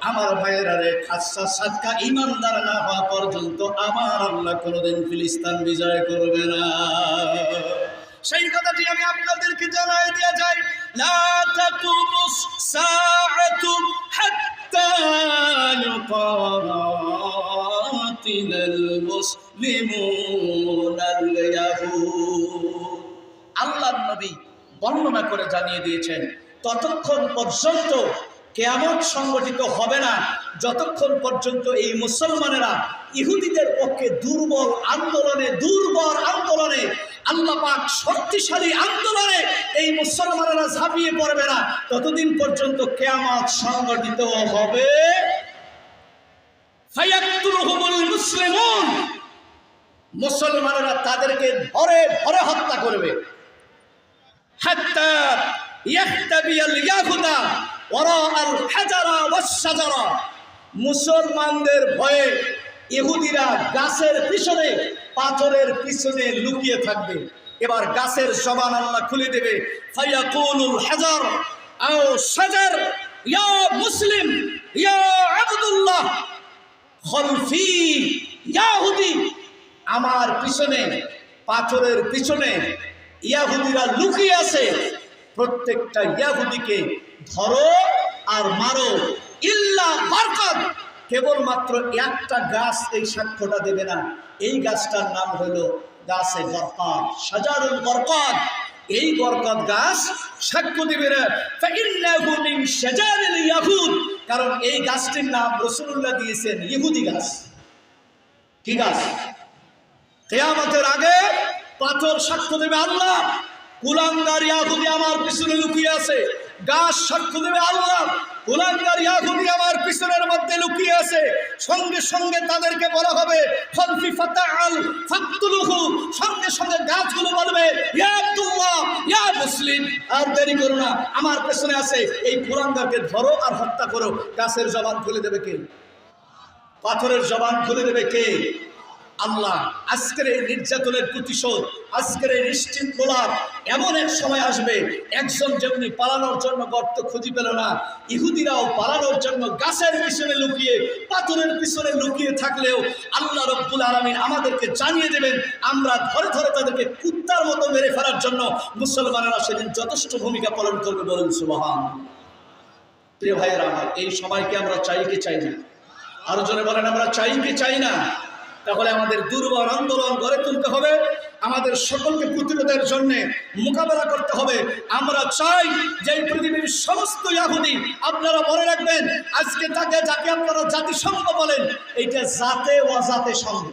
Speaker 1: আমার ভাইয়েরা রে, খাসা সাদকা ইমানদার না হওয়া পর্যন্ত আমার আল্লাহ কোনোদিন ফিলিস্তিন বিজয় করবে না। সেই কথাটি আমি আপনাদেরকে জানাই দিয়ে যাই, লা তাকুমুস সাআতু হাত্তা ইউকাতিলাল মুসলিমুনাল ইয়াহুদ। আল্লাহর নবী বর্ণনা করে জানিয়ে দিয়েছেন, ততক্ষণ পর্যন্ত কিয়ামত সংগঠিত হবে না যতক্ষণ পর্যন্ত এই মুসলমানেরা ইহুদিদের পক্ষে দুর্বল আন্দোলনে আল্লাহ পাক শক্তিশালী আন্দোলনে এই মুসলমানেরা ঝাঁপিয়ে পড়বে না, ততদিন পর্যন্ত কিয়ামত সংগঠিত হবে। ফায়াকতুলুহুমুল মুসলিমুন, মুসলমানেরা তাদেরকে ধরে ধরে হত্যা করবে। হাত্তা ইয়াহতাবিয়াল ইয়াহুদা ওয়ারাআল হাজারা ওয়াস শাজারা, মুসলমানদের ভয়ে ইহুদিরা গাছের পিছনে, পাথরের পিছনে লুকিয়ে থাকবে। এবার গাছের জবান আল্লাহ খুলে দেবে, ফায়াকুলুল হাজার আও শাজার ইয়া মুসলিম ইয়া আবদুল্লাহ খলফি ইয়াহুদি, আমার পিছনে, পাথরের পিছনে ইয়াহুদিরা লুকিয়ে আছে, প্রত্যেকটা ইয়াহুদিকে ধরো আর মারো, ইল্লা বারকাত, কেবলমাত্র একটা গাছ এই সাক্ষ্যটা দেবে না। এই গাছটার নাম হলো গাছে বরকত, শাজারুল বরকত। এই বরকত গাছ সাক্ষ্য দিবে না, ফাইন্নাহু মিন শাজারিল ইয়াহুদ, কারণ এই গাছটির নাম রাসূলুল্লাহ দিয়েছেন ইহুদি গাছ। কি গাছ? কিয়ামতের আগে পাথর সাক্ষ্য দেবে আল্লাহ, কুলাঙ্গার ইয়াহুদি আমার পিছনে লুকিয়ে আছে। গাছ সাক্ষ্য দেবে আল্লাহ, কুলাঙ্গার ইয়াহুদি আমার পিছনের মধ্যে লুকিয়ে আছে। সঙ্গে সঙ্গে তাদেরকে বলা হবে খলফি ফাতাআল ফাকতুলুহু, সঙ্গে সঙ্গে গাছগুলো বলবে ইয়া আব্দুল্লাহ ইয়া মুসলিম, আর দেরি করো না, আমার পেছনে আছে, এই কুলাঙ্গারকে ধরো আর হত্যা করো। গাছের জবান খুলে দেবে কে? পাথরের জবান খুলে দেবে কে? আল্লাহ। আজকের এই নির্যাতনের প্রতিশোধ, আজকের এই নিশ্চিন্ত গোলাপ, এমন এক সময় আসবে, একজন যেমনি পালানোর জন্য গর্ত খুঁজে পেল না, ইহুদিরাও পালানোর জন্য গাছের পিছনে লুকিয়ে, পাথরের পিছনে লুকিয়ে থাকলেও আল্লাহ রব্বুল আলামিন আমাদেরকে জানিয়ে দেবেন, আমরা ধরে ধরে তাদেরকে কুত্তার মতো মেরে ফেলার জন্য মুসলমানেরা সেদিন যথেষ্ট ভূমিকা পালন করবে। বলুন সুবহানাল্লাহ। প্রিয় ভাইয়েরা আমার, এই সময়কে আমরা চাই কি চাই না? আরো জনে বলেন, আমরা চাই কি চাই না? তাহলে আমাদের দুর্বল আন্দোলন গড়ে তুলতে হবে, আমাদের সকলকে প্রতিরোধের জন্য মোকাবেলা করতে হবে। আমরা চাই যে পৃথিবীর সমস্ত ইহুদি, আপনারা মনে রাখবেন, আজকে যাকে আপনারা জাতিসংঘ বলেন, এইটা জাতে অজাতে সংঘ।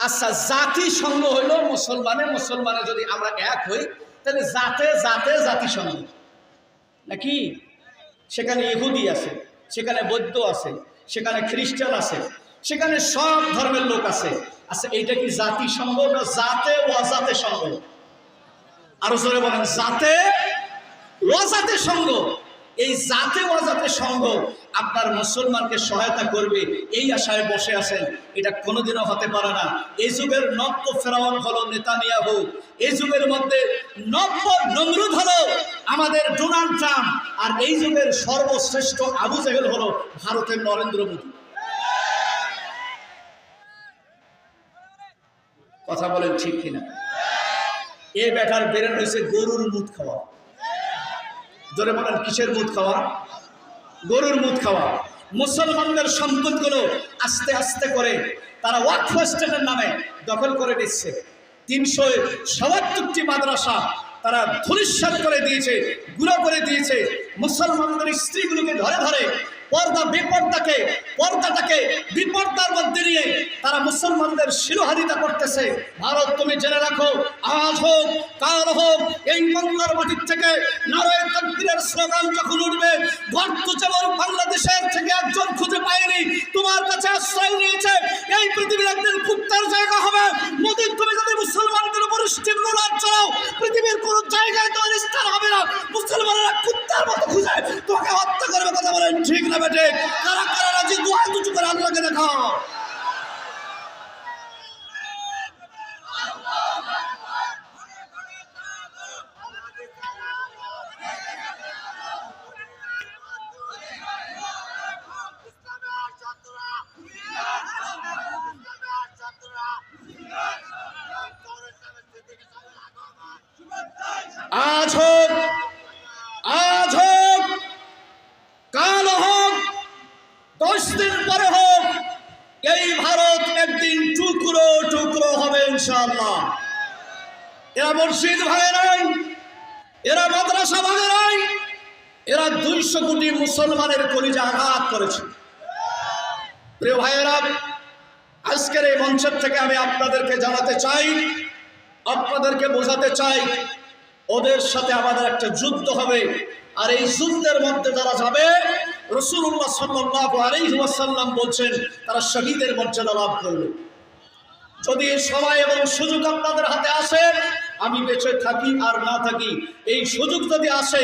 Speaker 1: আচ্ছা, জাতিসংঘ হইল মুসলমানে যদি আমরা এক হই, তাহলে জাতে জাতিসংঘ নাকি? সেখানে ইহুদি আছে, সেখানে বৌদ্ধ আছে, সেখানে খ্রিস্টান আছে, সেখানে সব ধর্মের লোক আছে। আচ্ছা, এইটা কি জাতিসংঘ না জাতে অজাতে সংঘ? আরো জোরে বলেন, জাতে অজাতে সংঘ। এই জাতে অজাতে সংঘ আপনার মুসলমানকে সহায়তা করবে, এই আশায় বসে আছেন। এটা কোনোদিনও হতে পারে না। এই যুগের নব্য ফেরাউন হলো নেতানিয়াহু, এই যুগের মধ্যে নব্য নমরুদ হলো আমাদের ডোনাল্ড ট্রাম্প, আর এই যুগের সর্বশ্রেষ্ঠ আবু জেহেল হলো ভারতের নরেন্দ্র মোদী। কথা বলেন ঠিক কিনা? এই ব্যাটার বেরেন হয়েছে গরুর মুদ খাওয়া। জোরে বলেন, কিসের মুদ খাওয়া? গরুর মুদ খাওয়া। মুসলমানদের সম্পদগুলো আস্তে আস্তে করে তারা ওয়াকফ এস্টেটের নামে দখল করে নিচ্ছে। ৩৭৭টি মাদ্রাসা তারা ধূলিসাৎ করে দিয়েছে, গুঁড়ো করে দিয়েছে। মুসলমানদের স্ত্রীগুলোকে ধরে ধরে পর্দাটাকে বিপর্দার মধ্যে নিয়ে তারা মুসলমানদের শিরোহারিতা করতেছে। ভারত, তুমি জেনে রাখো, আজ হোক কাল হোক, এই বাংলার মাটির থেকে নারায়ে তাকবীরের স্লোগান যখন উঠবে, গর্ত যেমন বাংলাদেশের থেকে একজন খুঁজে পায়নি, তোমার কাছে আশ্রয় নিয়েছে, এই পৃথিবীর একদিন কুত্তার জায়গা হবে। মোদী, তুমি যদি মুসলমানদের উপর স্টিমুলার চালাও, পৃথিবীর কোন জায়গায় তোমার স্থান হবে না। মুসলমানেরা কুত্তার মতো খুঁজে তোমাকে হত্যা করবে। কথা বলেন ঠিক না বেটে? কারা কারা রাজি? দুয়া দুচু করে আল্লাহকে দেখাও। আজ হোক কাল হোক, 10 দিন পরে হোক, এই ভারত একদিন টুকরো টুকরো হবে ইনশাআল্লাহ। এরা মসজিদ ভাঙে নাই, এরা মাদ্রাসা ভাঙে নাই, এরা 200 কোটি মুসলমানের কলিজা আঘাত করেছে। প্রিয় ভাইয়েরা, আজকের এই মঞ্চের থেকে আমি আপনাদেরকে জানাতে চাই, আপনাদেরকে বোঝাতে চাই, ওদের সাথে আমাদের একটা যুদ্ধ হবে। আর এই যুদ্ধের মধ্যে যারা যাবে, রাসূলুল্লাহ সাল্লাল্লাহু আলাইহি ওয়াসাল্লাম বলছেন, তারা শহীদের মর্যাদা লাভ করবে। যদি সময় এবং সুযোগ আপনাদের হাতে আসে, আমি বেঁচে থাকি আর না থাকি, এই সুযোগ যদি আসে,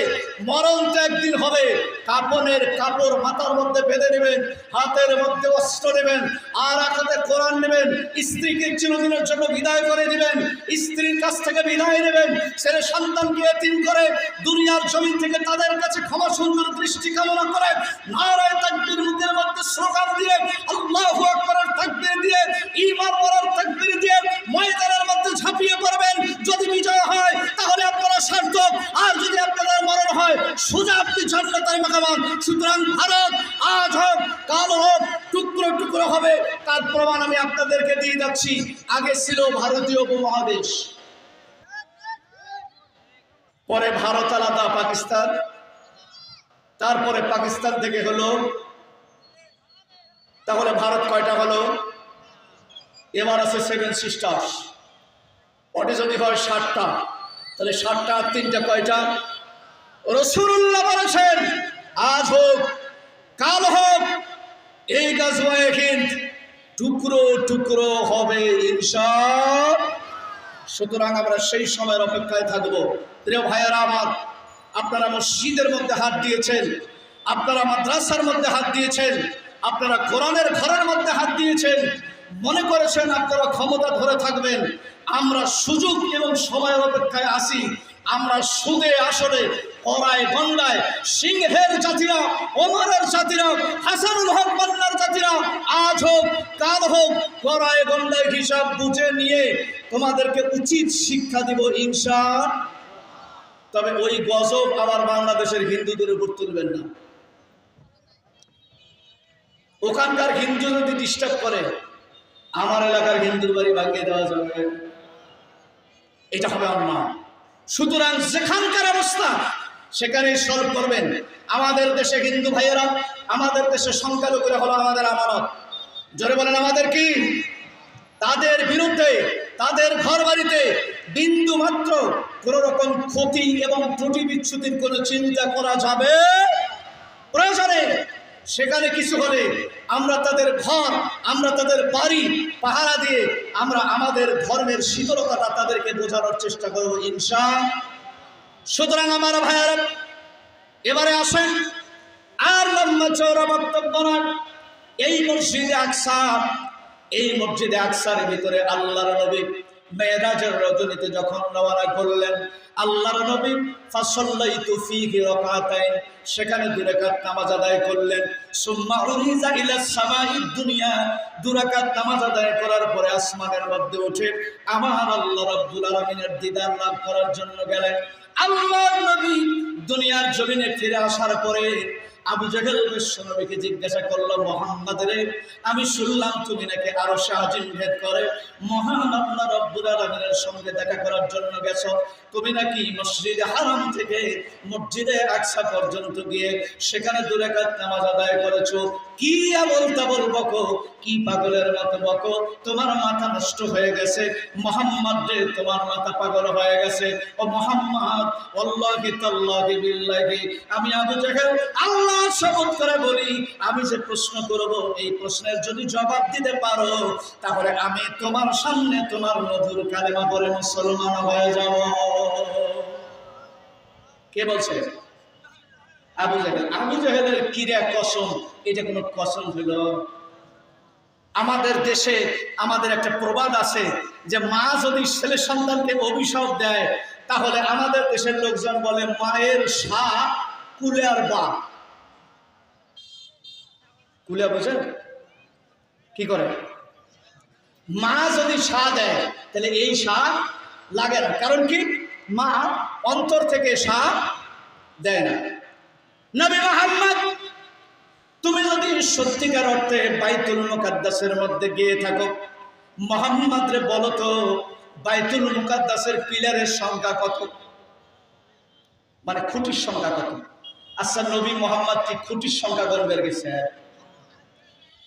Speaker 1: মরণ তো একদিন হবে। কাপনের কাপড় মাথার মধ্যে বেঁধে নেবেন, হাতের মধ্যে অস্ত্র নেবেন, আর এক হাতে কোরআন নেবেন, স্ত্রীকে চিরদিনের জন্য বিদায় করে দিবেন, স্ত্রীর কাছ থেকে বিদায় নেবেন, ছেলে সন্তানকে এতিম করে দুনিয়ার জমিন থেকে তাদের কাছে ক্ষমা সুন্দর দৃষ্টি কামনা করে নারায়ে তাকবীর মুখের মধ্যে স্লোগান দিয়ে, আল্লাহু আকবারের তাকবীর দিয়ে, ঈমান ওয়ালার তাকবীর দিয়ে ময়দানের মধ্যে ঝাঁপিয়ে পড়বেন। যদি বিজয় হয় তাহলে আপনারা সার্থক, আর যদি আপনাদের মরণ হয় সোজা মুসলমান। সুতরাং ভারত আজ হোক কাল হোক টুকরো টুকরো হবে, তার প্রমাণ আমি আপনাদেরকে দিয়ে যাচ্ছি। আগে ছিল ভারতীয় উপমহাদেশ, পরে ভারত আলাদা পাকিস্তান, তারপরে পাকিস্তান থেকে হলো, তাহলে ভারত কয়টা হলো? এবার আছে 7 সিস্টার্স, ওটা যদি হয় 7টা, তাহলে 7টা আর 3টা কয়টা? রাসূলুল্লাহ বলেছেন আজ হোক কাল হোক এই গাজওয়ায়ে হিন্দ টুকরো টুকরো হবে ইনশাআল্লাহ। সুতরাং আমরা সেই সময়ের অপেক্ষায় থাকবো। প্রিয় ভাইয়েরা আমার, আপনারা মসজিদের মধ্যে হাত দিয়েছেন, আপনারা মাদ্রাসার মধ্যে হাত দিয়েছেন, আপনারা কোরআনের ঘরের মধ্যে হাত দিয়েছেন, মনে করেছেন আপনারা ক্ষমতা ধরে থাকবেন। আমরা সুযোগ এবং সময়ের অপেক্ষায় আসি। আমরা সুদে আসলে কড়ায় গন্ডায় সিংহের জাতিরা, ওমরের জাতিরা, হাসানুল হক বান্নার জাতিরা আজ হোক কাল হোক কড়ায় গন্ডায় হিসাব বুঝে নিয়ে তোমাদেরকে উচিত শিক্ষা দিব ইনশাআল্লাহ। তবে ওই গজব আবার বাংলাদেশের হিন্দুদের উপর তুলবেন না। ওখানকার হিন্দু যদি ডিস্টার্ব করে, আমার এলাকার হিন্দুর বাড়ি ভাঙিয়ে দেওয়া যাবে, এটা হবে অন্যায়। সুতরাং যেখানকার অবস্থা সেখানে সলভ করবেন। আমাদের দেশে হিন্দু ভাইয়েরা, আমাদের দেশে সংখ্যালঘুরা হলো আমাদের আমানত। জোরে বলেন আমাদের কি? তাদের বিরুদ্ধে, তাদের ঘর বাড়িতে বিন্দু মাত্র কোন রকম ক্ষতি এবং ত্রুটি বিচ্যুতির কোনো চিন্তা করা যাবে প্রয়োজনে। সেখানে কিছু হলে আমরা তাদের ঘর, আমরা তাদের বাড়ি পাহারা দিয়ে আমরা আমাদের ধর্মের শীতলতাটা তাদেরকে বোঝানোর চেষ্টা করব ইনশাআল্লাহ। সুতরাং আমার ভাইয়েরা, এবারে আসেন আর লম্বা চওড়া বক্তব্য নয়। এই মসজিদে আকসা, এই মসজিদে আকসার ভিতরে আল্লাহর নবী মেরাজের রজনীতে যখন রওনা করলেন, আল্লাহর নবী ফাসাল্লাইতু ফীহি রাকাতাইন, সেখানে 2 রাকাত নামাজ আদায় করলেন। সুম্মা উরিজা ইলা সামাঈদ দুনিয়া, 2 রাকাত নামাজ আদায় করার পরে আসমানের মধ্যে উঠে আমার আল্লাহ রাব্বুল আলামিনের দিদার লাভ করার জন্য গেলেন। আল্লাহর নবী দুনিয়ার জমিনে ফিরে আসার পরে আবু জাহেল বিশ্বনবীকে জিজ্ঞাসা করলো, মুহাম্মদ রে, আমি শুনলাম তুমি নাকি আরশে আজিম ভেদ করে মহান আল্লাহ রাব্বুল আলামিনের সঙ্গে দেখা করার জন্য গেছো। তুমি নাকি মসজিদে হারাম থেকে মসজিদে আকসা পর্যন্ত গিয়ে সেখানে 2 রাকাত নামাজ আদায় করেছো। কি বলতা বলবো, কি পাগলের মতো বকো, তোমার মাথা নষ্ট হয়ে গেছে। মুহাম্মদ রে, তোমার মাথা পাগল হয়ে গেছে। ও মুহাম্মদ, ওয়াল্লাহি তাল্লাহি বিল্লাহি, আমি আবু জাহেল আল্লাহ শপথ করে বলি, আমি যে প্রশ্ন করব এই প্রশ্নের যদি জবাব দিতে পারো তাহলে আমি তোমার সামনে তোমার মধুর কালেমা পড়ে মুসলমান হয়ে যাব। কে বলছে? আবু জাহেল। আবু জাহেলের কিরা কসম, এটা কোনো কসম হইল? আমাদের দেশে আমাদের একটা প্রবাদ আছে যে মা যদি ছেলে সন্তানকে অভিশাপ দেয় তাহলে আমাদের দেশের লোকজন বলে মায়ের সা কুলে আর বাপ। কুলে বোঝেন কি করে? মা যদি সা দেয় তাহলে এই সা লাগে না, কারণ কি? মা অন্তর থেকে সা দেয় না। নবী মুহাম্মদ, তুমি যদি সত্যিকার অর্থে বাইতুল মুকাদ্দাসের মধ্যে গিয়ে থাকো, মুহাম্মদ রে বলো তো বাইতুল মুকাদ্দাসের পিলারের সংখ্যা কত, মানে খুঁটির সংখ্যা কত? আচ্ছা, নবী মুহাম্মদ কি খুঁটির সংখ্যা গণবের গেছে?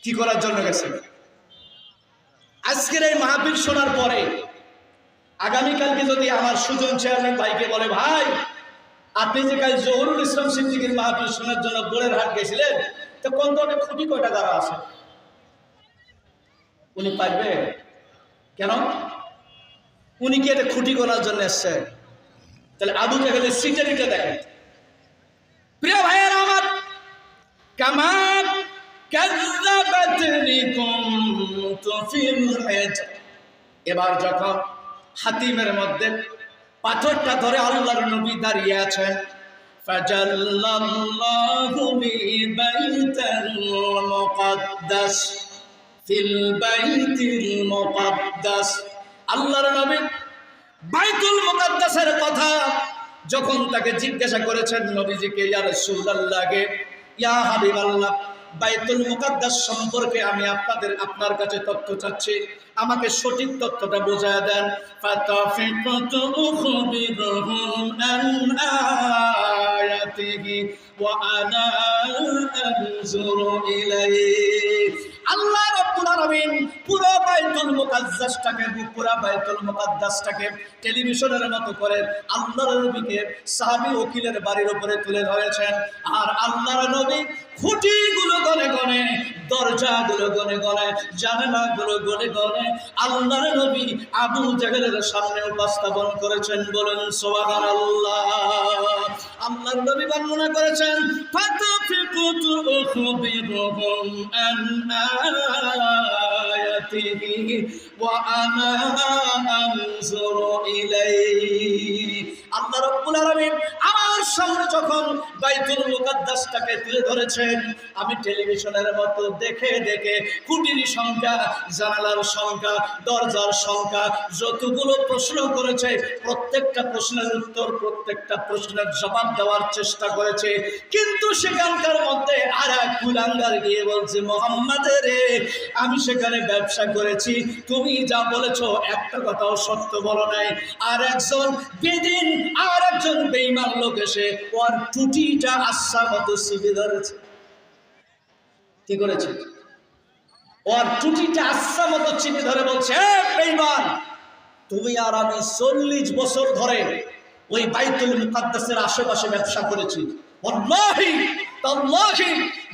Speaker 1: কি করার জন্য গেছে? আজকের এই মাহফিল শোনার পরে আগামীকালকে যদি আমার সুজন চেয়ারম্যান ভাইকে বলে, ভাই আপনি যে কাল জহুরুল ইসলাম সিদ্দিকীর মাহফিল শোনার জন্য গোড়ের হাট গেছিলেন, তো কোন ধরনের খুঁটি কয়টা দ্বারা আছে? উনি পারবে? কেন? উনি কি এটা খুঁটি করার জন্য এসছে? তাহলে আবু জাহেলের সিটারিটা দেখেন। প্রিয় ভাইয়েরা আমার, কামাল এবার যখন হাতিমের মধ্যে পাথরটা ধরে আল্লাহর নবী দাঁড়িয়ে আছেন, ফাজাল্লাল্লাহু বিবাইতিল মুকাদ্দাস ফিল বাইতিল মুকাদ্দাস। আল্লাহর নবী বাইতুল মুকাদ্দাসের কথা যখন তাকে জিজ্ঞাসা করেছেন নবীজিকে, ইয়া রাসূলুল্লাহকে, ইয়া হাবিবাল্লাহ, বাইতুল মুকাদ্দাস সম্পর্কে আমি আপনার কাছে তথ্য চাচ্ছি, আমাকে সঠিক তথ্যটা বোঝায় দেন। ফাতাফিকতু উখবিরুহুম আন আয়াতিহি ওয়া আনা আনজুরু ইলাইহি। আল্লাহ রাব্বুল আলামিন পুরো বাইতুল মুকাদ্দাসটাকে টেলিভিশনের মতো করে আল্লাহর নবীকে সাহাবী ওকিলের বাড়ির উপরে তুলে ধরেছেন। আর আল্লাহর নবী খুঁটিগুলো গনে গনে, দরজাগুলো গনে গনে, জানালাগুলো গনে গনে আল্লাহর নবী আবু জাহেলের সামনে উপস্থাপন করেছেন। বলেন সুবহানাল্লাহ। আল্লাহর নবী বর্ণনা করেছেন, ফাতাফিকুতু উখবিরুহুম আন আয়াতিহি ওয়া আনা আনজুরু ইলাইহি। আল্লাহ রাব্বুল আলামিন আমার সামনে যখন বাইতুল মুকাদ্দাসটাকে তুলে ধরেছেন, আমি টেলিভিশনের মতো দেখে দেখে খুঁটির সংখ্যা, জানালার সংখ্যা, দরজার সংখ্যা, যতগুলো প্রশ্ন করেছে প্রত্যেকটা প্রশ্নের উত্তর, প্রত্যেকটা প্রশ্নের জবাব দেওয়ার চেষ্টা করেছে। কিন্তু সেখানকার মধ্যে আর এক কুলাঙ্গার গিয়ে বলছে, মুহাম্মদ রে, আমি সেখানে ব্যবসা করেছি, তুমি যা বলেছো একটা কথাও সত্য বলো নাই। আর একজন বেদিন, আর একজন বেঈমান লোক এসে ওর টুটিটা আচ্ছা মতো চিপে ধরেছে। কি করেছে? ওর টুটিটা আচ্ছা মতো চিপে ধরে বলছে, বেঈমান, তুমি আর আমি 40 বছর ধরে ওই বাইতুল মুকাদ্দাসের আশেপাশে ব্যবসা করেছি। ওয়াল্লাহি তাল্লাহি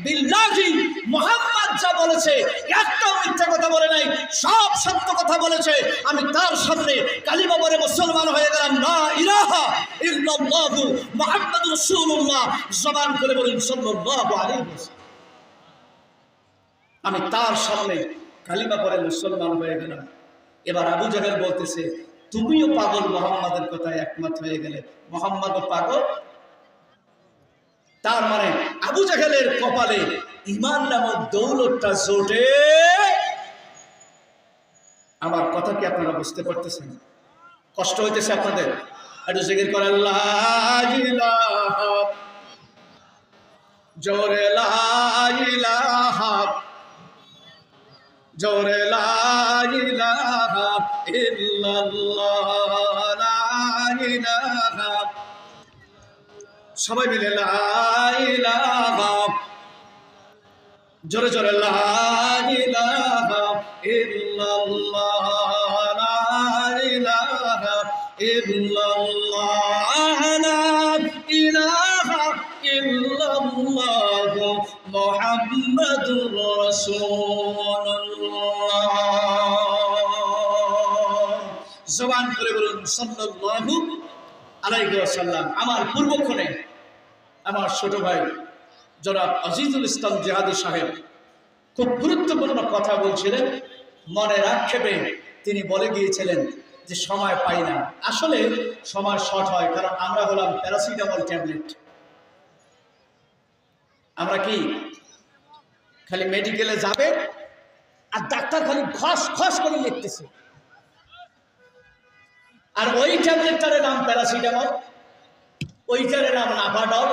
Speaker 1: বিল্লাহি, মুহাম্মদ যা বলেছে একটাও মিথ্যা কথা বলে নাই, সব সত্য কথা বলেছে। আমি তার সামনে কালিমা পড়ে মুসলমান হয়ে গেলাম। লা ইলাহা ইল্লাল্লাহু মুহাম্মাদুর রাসূলুল্লাহ। জবান করে বলেন সাল্লাল্লাহু আলাইহি ওয়াসাল্লাম। আমি তার সামনে কালিমা পড়ে মুসলমান হয়ে গেলাম। এবার আবু জাহেল বলতেছে, তুমিও পাগল, মুহাম্মাদের কথায় একমত হয়ে গেলে। মুহাম্মাদও পাগল। তার মানে আবু জাহেলের কপালে ঈমান নামক দৌলতটা জোটে। আমার কথা কি আপনারা বুঝতে পারতেছেন? কষ্ট হইতেছে আপনাদের? একটু জিকির করেন, লা ইলাহা, জোরে লা ইলাহা, জোরে লা ইলাহা ইল্লাল্লাহ, লা ইলাহা, সবাই মিলে লা ইলাহা, জোরে জোরে লা ইলাহা ইল্লাল্লাহ, লা ইলাহা ইল্লাল্লাহ, লা ইলাহা ইল্লাল্লাহ মুহাম্মাদুর রাসূলুল্লাহ। জবান করে বলুন সাল্লাল্লাহু আলাইহি ওয়াসাল্লাম। আমার পূর্বক্ষণে আমার ছোট ভাই জনাব আজিজুল ইসলাম জিহাদি সাহেব খুব গুরুত্বপূর্ণ কথা বলছিলেন। মনের আক্ষেপে তিনি বলে গিয়েছিলেন যে সময় পাই না। আসলে সময় শর্ট হয়, কারণ আমরা হলাম প্যারাসিটামল ট্যাবলেট। আমরা কি খালি মেডিকেলে যাবে আর ডাক্তার খালি খস খস করে লিখতেছে, আর ওই ট্যাবলেটটার নাম প্যারাসিটামল, ওইটার নাম নাফাডল,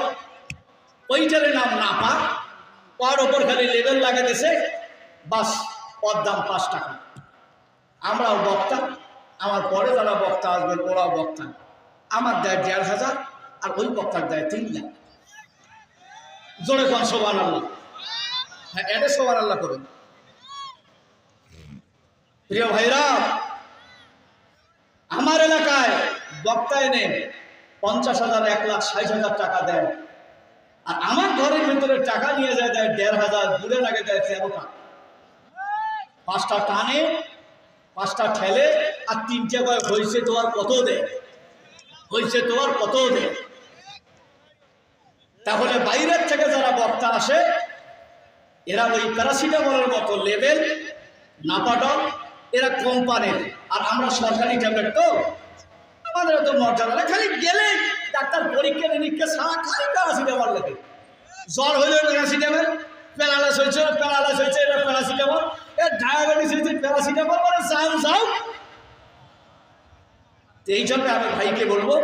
Speaker 1: ওইটার নাম নাপা, ওর ওপর খালি লেবেল লাগাতেছে, বাস ওর দাম 5 টাকা। আমরাও বক্তা, আমার পরে যারা বক্তা আসবেন ওরাও বক্তা। আমার দেয় 1,500 আর ওই বক্তার দেয় 3 লাখ। জোরে কোন সুবহানাল্লাহ। হ্যাঁ, এটা সুবহানাল্লাহ করুন। প্রিয় ভাইরা, আমার এলাকায় বক্তা এনে 50,000, 1,60,000 টাকা দেয়, আর আমার ঘরের ভিতরে টাকা নিয়ে যায় দেয় 1,500, দূরে লাগে দেয় 13 টাকা। 5টা টানে, 5টা ঠেলে, আর 3টে কয় হয়েছে তোমার কত দে, হয়েছে তোমার কত দে। তাহলে বাইরের থেকে যারা বক্তা আসে এরা ওই প্যারাসিটামলের মতো লেভেল, নাপাডল, এরা কোম্পানির, আর আমরা সরকারি ট্যাবলেট। তো আমাদের তো মর্যাদা না, খালি গেলে ডাক্তার পরীক্ষা নিরীক্ষা সারা খালি প্যারাসিটামল লেগে। জ্বর হইলে প্যারাসিটামল, প্যারালাইস হয়েছে প্যারালাইস হয়েছে, এটা প্যারাসিটামল, এর ডায়াবেটিস হয়েছে প্যারাসিটামল, মানে যাও যাও। এই জন্য আমি ভাইকে বলবো,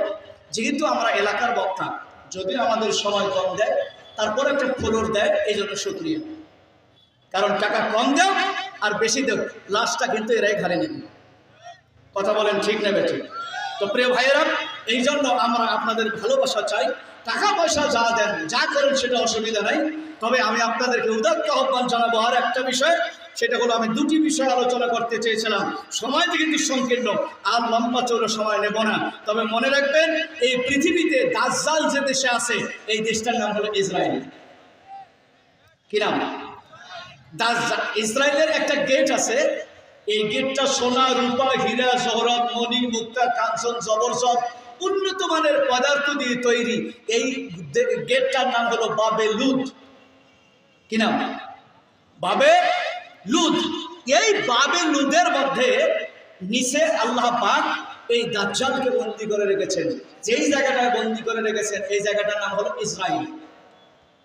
Speaker 1: যেহেতু আমরা এলাকার বক্তা, যদি আমাদের সময় কম দেয় তারপর একটা ফ্লোর দেয়, এই জন্য শুকরিয়া। কারণ টাকা কম দাও আর বেশি দেও, লাশটা কিন্তু এরাই ঘাড়ে নেবে। কথা বলেন ঠিক নেবে ঠিক? তো প্রিয় ভাইয়েরা, এই জন্য আমরা আপনাদের ভালোবাসা চাই। টাকা পয়সা যা দেন, যা করেন সেটা অসুবিধা নাই, তবে আমি আপনাদেরকে উদাত্ত আহ্বান জানাবো আর একটা বিষয়, সেটা হলো আমি দুটি বিষয় আলোচনা করতে চেয়েছিলাম। সময়টি কিন্তু সংকীর্ণ, আর লম্বা চৌড়ো সময় নেব না। তবে মনে রাখবেন, এই পৃথিবীতে দাজ্জাল যে দেশে আছে, এই দেশটার নাম হলো ইসরায়েল। কি নাম? দাজ্জাল। ইসরায়েলের একটা গেট আছে, এই গেটটা সোনা, রূপা, হীরা, জহরত, মণি, মুক্তা, কাঞ্চন, জবরজত, উন্নত মানের পদার্থ দিয়ে তৈরি। এই গেটটার নাম হলো বাবে লুদ। কি নাম? বাবে লুদ। এই বাবে লুদের মধ্যে নিচে আল্লাহ পাক এই দাজ্জালকে বন্দী করে রেখেছেন। যেই জায়গাটায় বন্দী করে রেখেছেন, এই জায়গাটার নাম হলো ইসরায়েল।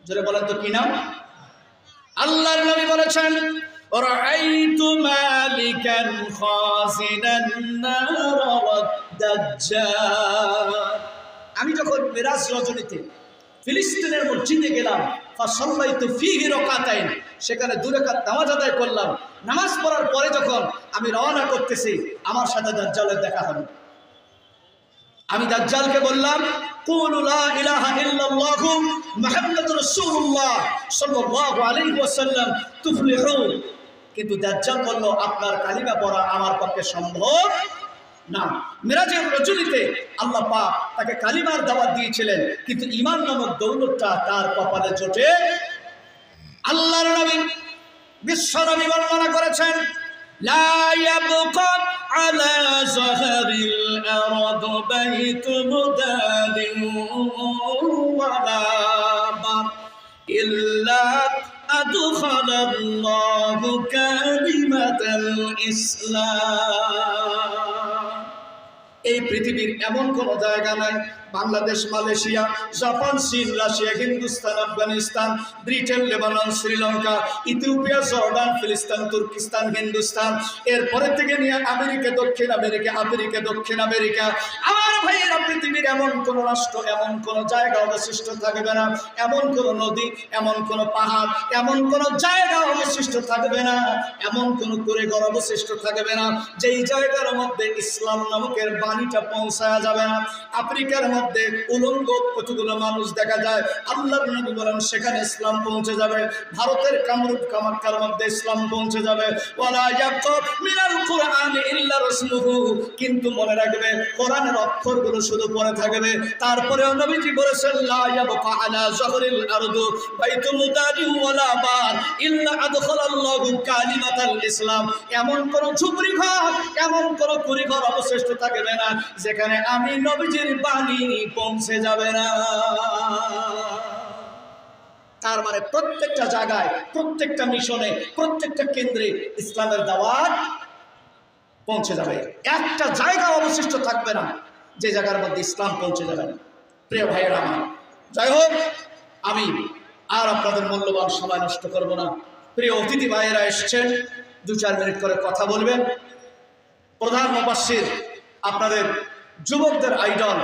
Speaker 1: জোরে বলেন তো কি নাম? আল্লাহর নবী বলেছেন, রাআইতু মালিকান খাজিনান নার ওয়াদ দাজ্জাল। আমি যখন মিরাজ রজনীতে ফিলিস্তিনের মসজিদে গেলাম, ফাসাল্লাইতু ফীহি রাকাতাইন, সেখানে 2 রাকাত নামাজ আদায় করলাম। নামাজ পড়ার পরে যখন আমি রওনা করতেছি, আমার সাথে দাজ্জালের দেখা হলো। আমি দাজ্জালকে বললাম, কুলু লা ইলাহা ইল্লাল্লাহু মুহাম্মাদুর রাসূলুল্লাহ সাল্লাল্লাহু আলাইহি ওয়াসাল্লাম তুফলিহুন। কিন্তু দাজ্জাল বলল, আপনার কালিমা পড়া আমার পক্ষে সম্ভব না। মিরাজের রজনীতে আল্লাহ পাক তাকে কালিমার দাওয়াত দিয়েছিলেন, কিন্তু ঈমান নামক দৌলতটা তার কপালে জোটে। আল্লাহর নবী, বিশ্ব নবী বর্ণনা করেছেন, লা ইয়াবকা আলা যাহরিল আরদ বাইতু মুদালিন ওয়ালা বার ইল্লা আদখালাল্লাহু কালিমাতাল ইসলাম। এই পৃথিবীর এমন কোন জায়গা নাই, বাংলাদেশ, মালয়েশিয়া, জাপান, চীন, Russia, Hindustan, Afghanistan, Britain, Lebanon, Sri Lanka, Ethiopia, Jordan, ফিলিস্তিন, তুর্কিস্তান, হিন্দুস্তান, এরপরে থেকে নিয়ে আমেরিকা, দক্ষিণ আমেরিকা, আফ্রিকা, দক্ষিণ আমেরিকা, আমার ভাইয়েরা, পৃথিবীর এমন কোন রাষ্ট্র, এমন কোন জায়গা অবশিষ্ট থাকবে না, এমন কোন নদী, এমন কোন পাহাড়, এমন কোন জায়গা অবশিষ্ট থাকবে না, এমন কোন কুড়েঘর অবশিষ্ট থাকবে না, যেই জায়গার মধ্যে ইসলাম নামকের বাণীটা পৌঁছায়া যাবে না। আফ্রিকার মধ্যে উলঙ্গ কতগুলো মানুষ দেখা যায়, আল্লাহর নবী বলেন সেখানে ইসলাম পৌঁছে যাবে। ভারতের কামরূপ কামাখ্যার মধ্যে ইসলাম পৌঁছে যাবে। ওয়ালা ইয়াবকা মিনাল কুরআনি ইল্লা রাসূলুহু, কিন্তু মনে রাখবে কোরআনের অক্ষরগুলো শুধু পড়ে থাকবে। তারপরে নবীজি বলেছেন, লা ইয়াবকা আলা যাহরিল আরদ বাইতু মুদালিন ওয়ালা বার ইল্লা আদখালাল্লাহু কালিমাতাল ইসলাম। এমন কোন ঝুপড়ি ঘর, এমন কোন কুড়িঘর অবশিষ্ট থাকবে না যেখানে আমি নবীজির বাণী পৌঁছে যাবে না। তার মানে প্রত্যেকটা জায়গায়, প্রত্যেকটা মিশনে, প্রত্যেকটা কেন্দ্রে ইসলামের দাওয়াত পৌঁছে যাবে। একটা জায়গা অবশিষ্ট থাকবে না যে জায়গার মধ্যে ইসলাম পৌঁছে যাবে না। প্রিয় ভাইয়েরা আমার, যাই হোক, আমি আর আপনাদের মূল্যবান সময় নষ্ট করব না। প্রিয় অতিথি ভাইয়েরা এসছেন, 2-4 মিনিট করে কথা বলবেন। প্রধান মুফাসসির, আপনাদের যুবকদের আইডল